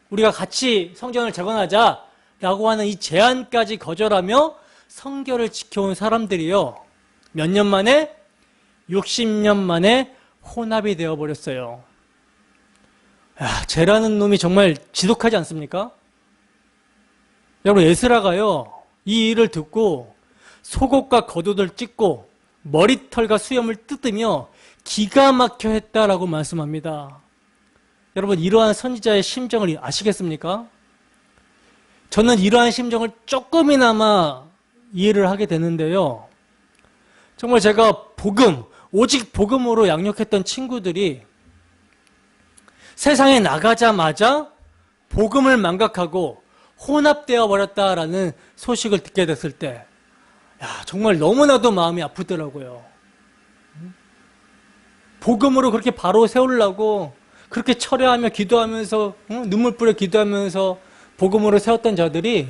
우리가 같이 성전을 재건하자라고 하는 이 제안까지 거절하며 성결을 지켜온 사람들이요, 몇 년 만에? 60년 만에 혼합이 되어버렸어요. 쟤라는 놈이 정말 지독하지 않습니까? 여러분, 에스라가요, 이 일을 듣고 속옷과 겉옷을 찢고 머리털과 수염을 뜯으며 기가 막혀 했다라고 말씀합니다. 여러분, 이러한 선지자의 심정을 아시겠습니까? 저는 이러한 심정을 조금이나마 이해를 하게 되는데요. 정말 제가 오직 복음으로 양육했던 친구들이 세상에 나가자마자 복음을 망각하고 혼합되어 버렸다라는 소식을 듣게 됐을 때, 정말 너무나도 마음이 아프더라고요. 복음으로 그렇게 바로 세우려고 그렇게 철회하며 기도하면서 눈물 뿌려 기도하면서 복음으로 세웠던 자들이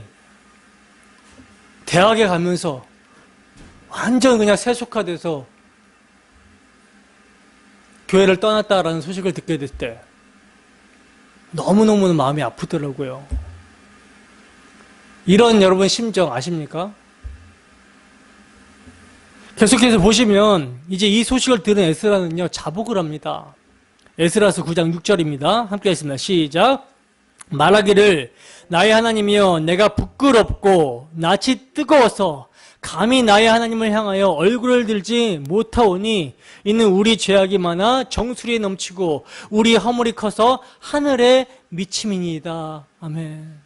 대학에 가면서 완전 그냥 세속화돼서 교회를 떠났다라는 소식을 듣게 됐을 때 너무너무 마음이 아프더라고요. 이런 여러분 심정 아십니까? 계속해서 보시면 이제 이 소식을 들은 에스라는요, 자복을 합니다. 에스라서 9장 6절입니다. 함께 했습니다. 시작. 말하기를 나의 하나님이여 내가 부끄럽고 낯이 뜨거워서 감히 나의 하나님을 향하여 얼굴을 들지 못하오니 이는 우리 죄악이 많아 정수리에 넘치고 우리 허물이 커서 하늘에 미침이니이다. 아멘.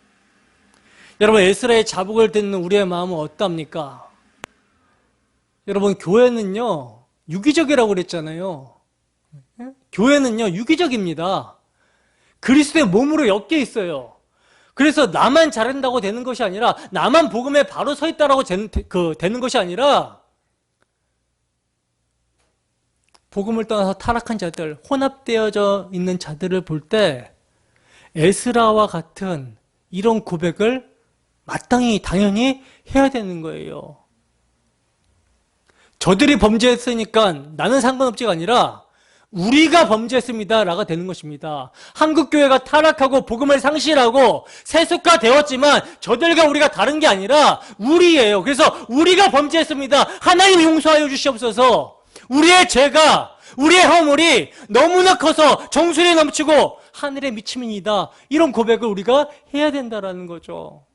여러분, 에스라의 자복을 듣는 우리의 마음은 어떠합니까? 여러분, 교회는요 유기적이라고 그랬잖아요. 교회는요 유기적입니다. 그리스도의 몸으로 엮여 있어요. 그래서 나만 잘한다고 되는 것이 아니라, 나만 복음에 바로 서 있다라고 되는 것이 아니라, 복음을 떠나서 타락한 자들, 혼합되어져 있는 자들을 볼 때 에스라와 같은 이런 고백을 마땅히 당연히 해야 되는 거예요. 저들이 범죄했으니까 나는 상관없지가 아니라 우리가 범죄했습니다라가 되는 것입니다. 한국교회가 타락하고 복음을 상실하고 세속화되었지만 저들과 우리가 다른 게 아니라 우리예요. 그래서 우리가 범죄했습니다. 하나님 용서하여 주시옵소서. 우리의 죄가, 우리의 허물이 너무나 커서 정수리에 넘치고 하늘에 미침이다. 이런 고백을 우리가 해야 된다라는 거죠.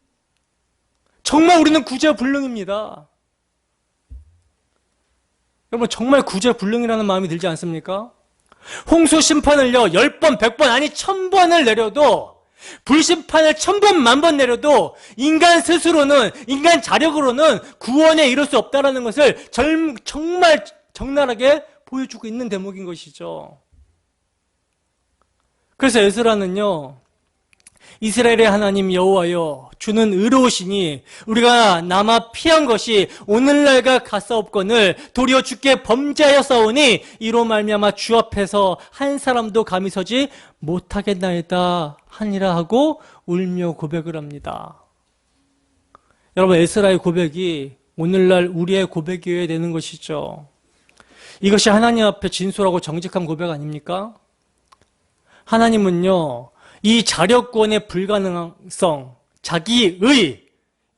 정말 우리는 구제불능입니다. 여러분, 정말 구제불능이라는 마음이 들지 않습니까? 홍수 심판을요 10번, 100번, 아니 1000번을 내려도, 불심판을 1000번, 10,000번 내려도 인간 스스로는, 인간 자력으로는 구원에 이를 수 없다는 것을 정말 적나라하게 보여주고 있는 대목인 것이죠. 그래서 에스라는요 이스라엘의 하나님 여호와여, 주는 의로우시니 우리가 남아 피한 것이 오늘날과 같사옵거늘 도리어 주께 범죄하였사오니 이로 말미암아 주 앞에서 한 사람도 감히 서지 못하겠나이다 하니라 하고 울며 고백을 합니다. 여러분, 에스라의 고백이 오늘날 우리의 고백이어야 되는 것이죠. 이것이 하나님 앞에 진솔하고 정직한 고백 아닙니까? 하나님은요, 이 자력권의 불가능성, 자기의,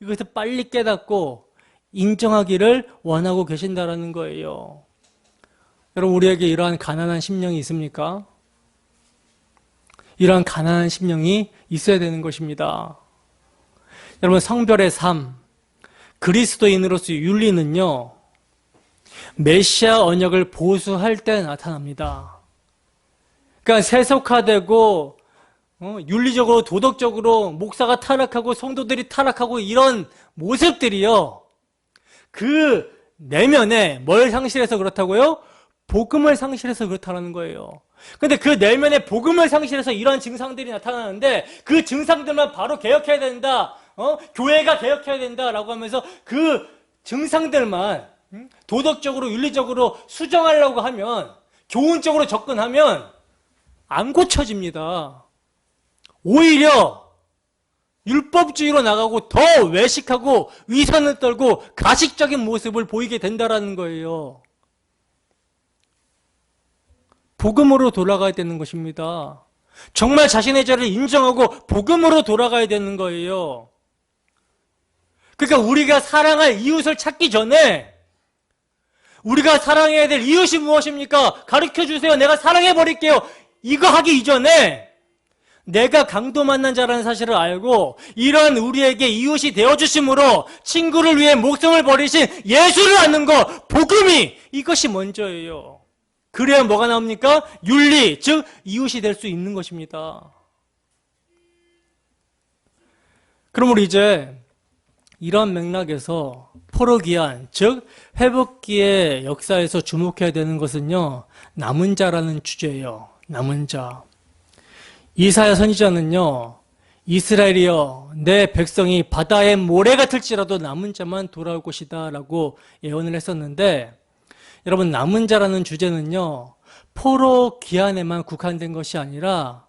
이것을 빨리 깨닫고 인정하기를 원하고 계신다라는 거예요. 여러분, 우리에게 이러한 가난한 심령이 있습니까? 이러한 가난한 심령이 있어야 되는 것입니다. 여러분, 성별의 삶, 그리스도인으로서의 윤리는요, 메시아 언약을 보수할 때 나타납니다. 그러니까 세속화되고 윤리적으로 도덕적으로 목사가 타락하고 성도들이 타락하고 이런 모습들이요, 그 내면에 뭘 상실해서 그렇다고요? 복음을 상실해서 그렇다는 거예요. 근데 그 내면에 복음을 상실해서 이런 증상들이 나타나는데 그 증상들만 바로 개혁해야 된다, 교회가 개혁해야 된다라고 하면서 그 증상들만 도덕적으로 윤리적으로 수정하려고 하면, 교훈적으로 접근하면 안 고쳐집니다. 오히려 율법주의로 나가고 더 외식하고 위선을 떨고 가식적인 모습을 보이게 된다는 거예요. 복음으로 돌아가야 되는 것입니다. 정말 자신의 죄를 인정하고 복음으로 돌아가야 되는 거예요. 그러니까 우리가 사랑할 이웃을 찾기 전에 우리가 사랑해야 될 이웃이 무엇입니까? 가르쳐주세요. 내가 사랑해버릴게요. 이거 하기 이전에 내가 강도 만난 자라는 사실을 알고 이런 우리에게 이웃이 되어주심으로 친구를 위해 목숨을 버리신 예수를 아는 것, 복음이, 이것이 먼저예요. 그래야 뭐가 나옵니까? 윤리, 즉 이웃이 될 수 있는 것입니다. 그럼 우리 이제 이런 맥락에서 포로기한, 즉 회복기의 역사에서 주목해야 되는 것은요, 남은 자라는 주제예요. 남은 자. 이사야 선지자는요, 이스라엘이여 내 백성이 바다의 모래 같을지라도 남은 자만 돌아올 것이다 라고 예언을 했었는데, 여러분, 남은 자라는 주제는요, 포로 기한에만 국한된 것이 아니라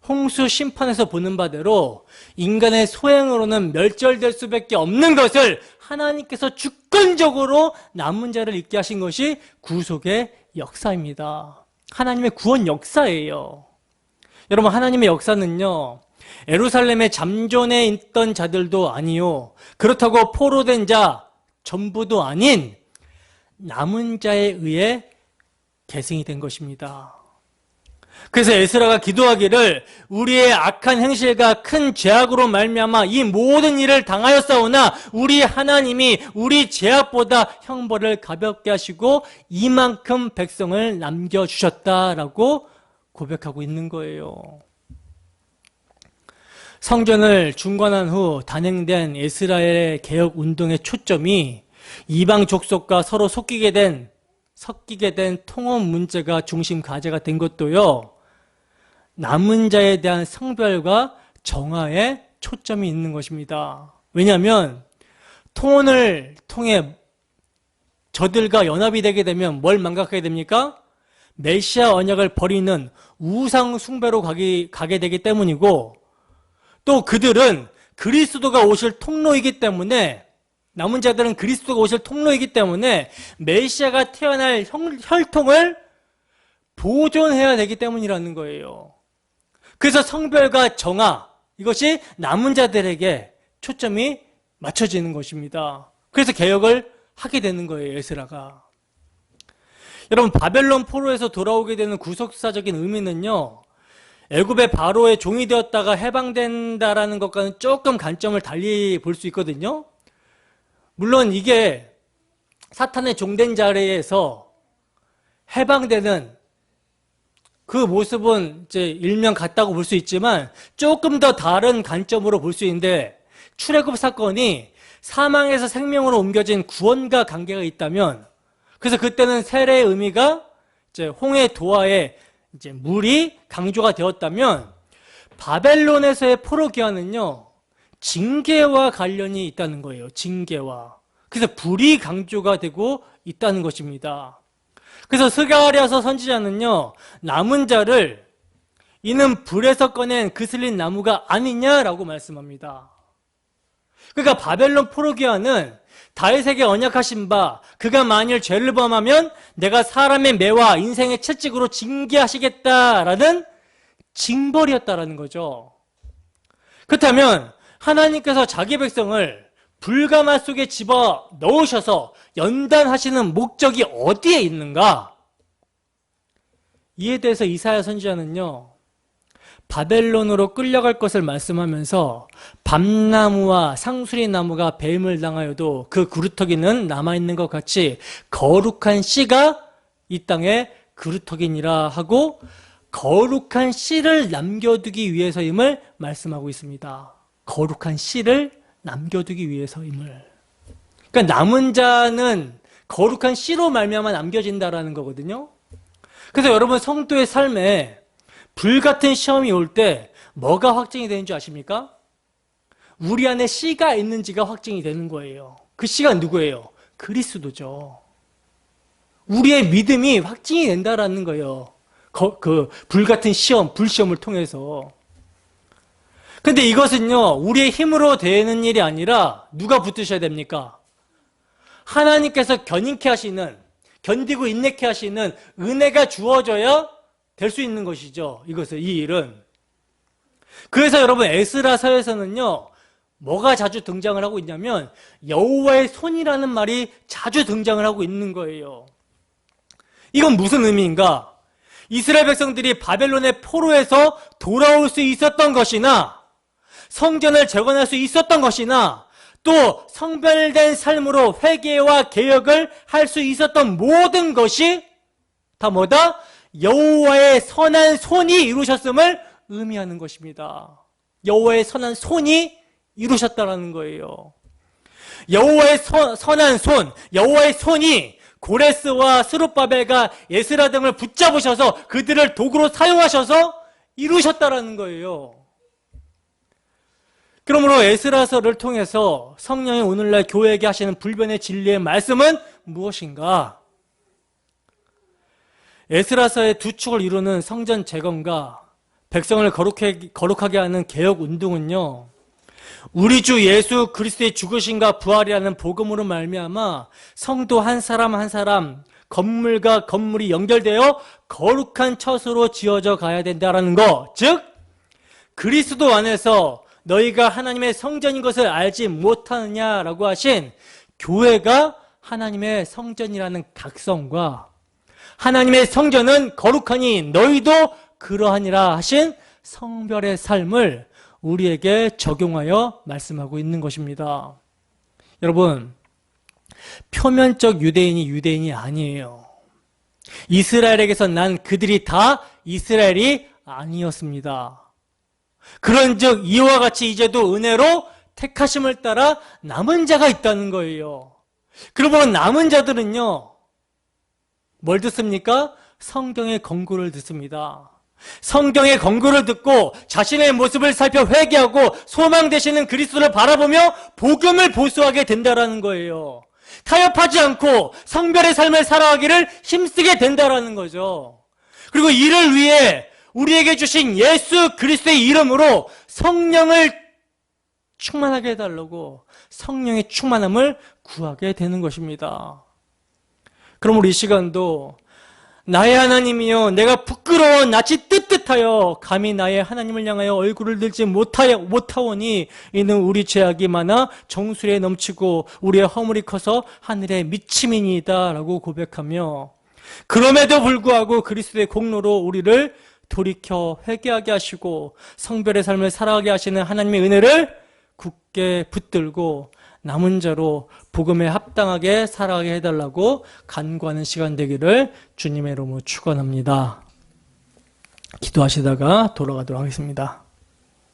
홍수 심판에서 보는 바대로 인간의 소행으로는 멸절될 수밖에 없는 것을 하나님께서 주권적으로 남은 자를 있게 하신 것이 구속의 역사입니다. 하나님의 구원 역사예요. 여러분, 하나님의 역사는요, 예루살렘에 잠존해 있던 자들도 아니요, 그렇다고 포로된 자 전부도 아닌 남은 자에 의해 계승이 된 것입니다. 그래서 에스라가 기도하기를 우리의 악한 행실과 큰 죄악으로 말미암아 이 모든 일을 당하였사오나 우리 하나님이 우리 죄악보다 형벌을 가볍게 하시고 이만큼 백성을 남겨주셨다라고 고백하고 있는 거예요. 성전을 중건한 후 단행된 이스라엘의 개혁 운동의 초점이 이방 족속과 서로 섞이게 된 통합 문제가 중심 과제가 된 것도요, 남은 자에 대한 성별과 정화에 초점이 있는 것입니다. 왜냐하면 통혼을 통해 저들과 연합이 되게 되면 뭘 망각하게 됩니까? 메시아 언약을 버리는 우상 숭배로 가게 되기 때문이고, 또 그들은 그리스도가 오실 통로이기 때문에, 남은 자들은 그리스도가 오실 통로이기 때문에 메시아가 태어날 혈통을 보존해야 되기 때문이라는 거예요. 그래서 성별과 정화, 이것이 남은 자들에게 초점이 맞춰지는 것입니다. 그래서 개혁을 하게 되는 거예요, 에스라가. 여러분, 바벨론 포로에서 돌아오게 되는 구속사적인 의미는요, 애굽의 바로의 종이 되었다가 해방된다라는 것과는 조금 관점을 달리 볼 수 있거든요. 물론 이게 사탄의 종된 자리에서 해방되는 그 모습은 이제 일면 같다고 볼 수 있지만 조금 더 다른 관점으로 볼 수 있는데, 출애굽 사건이 사망에서 생명으로 옮겨진 구원과 관계가 있다면, 그래서 그때는 세례의 의미가 이제 홍해 도하에 이제 물이 강조가 되었다면, 바벨론에서의 포로기환은요, 징계와 관련이 있다는 거예요. 징계와. 그래서 불이 강조가 되고 있다는 것입니다. 그래서 스가랴서 선지자는요, 남은 자를 이는 불에서 꺼낸 그슬린 나무가 아니냐라고 말씀합니다. 그러니까 바벨론 포로기환은 다윗에게 언약하신 바 그가 만일 죄를 범하면 내가 사람의 매와 인생의 채찍으로 징계하시겠다라는 징벌이었다라는 거죠. 그렇다면 하나님께서 자기 백성을 불가마 속에 집어 넣으셔서 연단하시는 목적이 어디에 있는가? 이에 대해서 이사야 선지자는요, 바벨론으로 끌려갈 것을 말씀하면서 밤나무와 상수리 나무가 배임을 당하여도 그 그루터기는 남아있는 것 같이 거룩한 씨가 이 땅에 그루터기니라 하고 거룩한 씨를 남겨두기 위해서임을 말씀하고 있습니다. 거룩한 씨를 남겨두기 위해서임을. 그러니까 남은 자는 거룩한 씨로 말미암아 남겨진다라는 거거든요. 그래서 여러분 성도의 삶에 불같은 시험이 올 때 뭐가 확증이 되는 줄 아십니까? 우리 안에 씨가 있는지가 확증이 되는 거예요. 그 씨가 누구예요? 그리스도죠. 우리의 믿음이 확증이 된다라는 거예요. 그 불같은 시험, 불시험을 통해서. 근데 이것은요, 우리의 힘으로 되는 일이 아니라 누가 붙으셔야 됩니까? 하나님께서 견인케 하시는, 견디고 인내케 하시는 은혜가 주어져야 될 수 있는 것이죠. 이 일은. 그래서 여러분 에스라서에서는요, 뭐가 자주 등장을 하고 있냐면 여호와의 손이라는 말이 자주 등장을 하고 있는 거예요. 이건 무슨 의미인가? 이스라엘 백성들이 바벨론의 포로에서 돌아올 수 있었던 것이나 성전을 재건할 수 있었던 것이나 또 성별된 삶으로 회개와 개혁을 할 수 있었던 모든 것이 다 뭐다? 여호와의 선한 손이 이루셨음을 의미하는 것입니다. 여호와의 선한 손이 이루셨다라는 거예요. 여호와의 선한 손, 여호와의 손이 고레스와 스룹바벨과 에스라 등을 붙잡으셔서 그들을 도구로 사용하셔서 이루셨다라는 거예요. 그러므로 에스라서를 통해서 성령이 오늘날 교회에게 하시는 불변의 진리의 말씀은 무엇인가? 에스라서의 두 축을 이루는 성전 재건과 백성을 거룩하게 하는 개혁 운동은요, 우리 주 예수 그리스도의 죽으심과 부활이라는 복음으로 말미암아 성도 한 사람 한 사람, 건물과 건물이 연결되어 거룩한 처소로 지어져 가야 된다는 것, 즉 그리스도 안에서 너희가 하나님의 성전인 것을 알지 못하느냐라고 하신 교회가 하나님의 성전이라는 각성과 하나님의 성전은 거룩하니 너희도 그러하니라 하신 성별의 삶을 우리에게 적용하여 말씀하고 있는 것입니다. 여러분, 표면적 유대인이 유대인이 아니에요. 이스라엘에게서 난 그들이 다 이스라엘이 아니었습니다. 그런즉 이와 같이 이제도 은혜로 택하심을 따라 남은 자가 있다는 거예요. 그러면 남은 자들은요, 뭘 듣습니까? 성경의 권고를 듣습니다. 성경의 권고를 듣고 자신의 모습을 살펴 회개하고 소망 되시는 그리스도를 바라보며 복음을 보수하게 된다라는 거예요. 타협하지 않고 성별의 삶을 살아가기를 힘쓰게 된다라는 거죠. 그리고 이를 위해 우리에게 주신 예수 그리스도의 이름으로 성령을 충만하게 해달라고 성령의 충만함을 구하게 되는 것입니다. 그럼 우리 이 시간도 나의 하나님이여, 내가 부끄러워 낯이 뜨뜻하여 감히 나의 하나님을 향하여 얼굴을 들지 못하오니 이는 우리 죄악이 많아 정수리에 넘치고 우리의 허물이 커서 하늘에 미침이니이다 라고 고백하며, 그럼에도 불구하고 그리스도의 공로로 우리를 돌이켜 회개하게 하시고 성별의 삶을 살아가게 하시는 하나님의 은혜를 굳게 붙들고 남은 자로 복음에 합당하게 살아가게 해달라고 간구하는 시간 되기를 주님의 이름으로 축원합니다. 기도하시다가 돌아가도록 하겠습니다.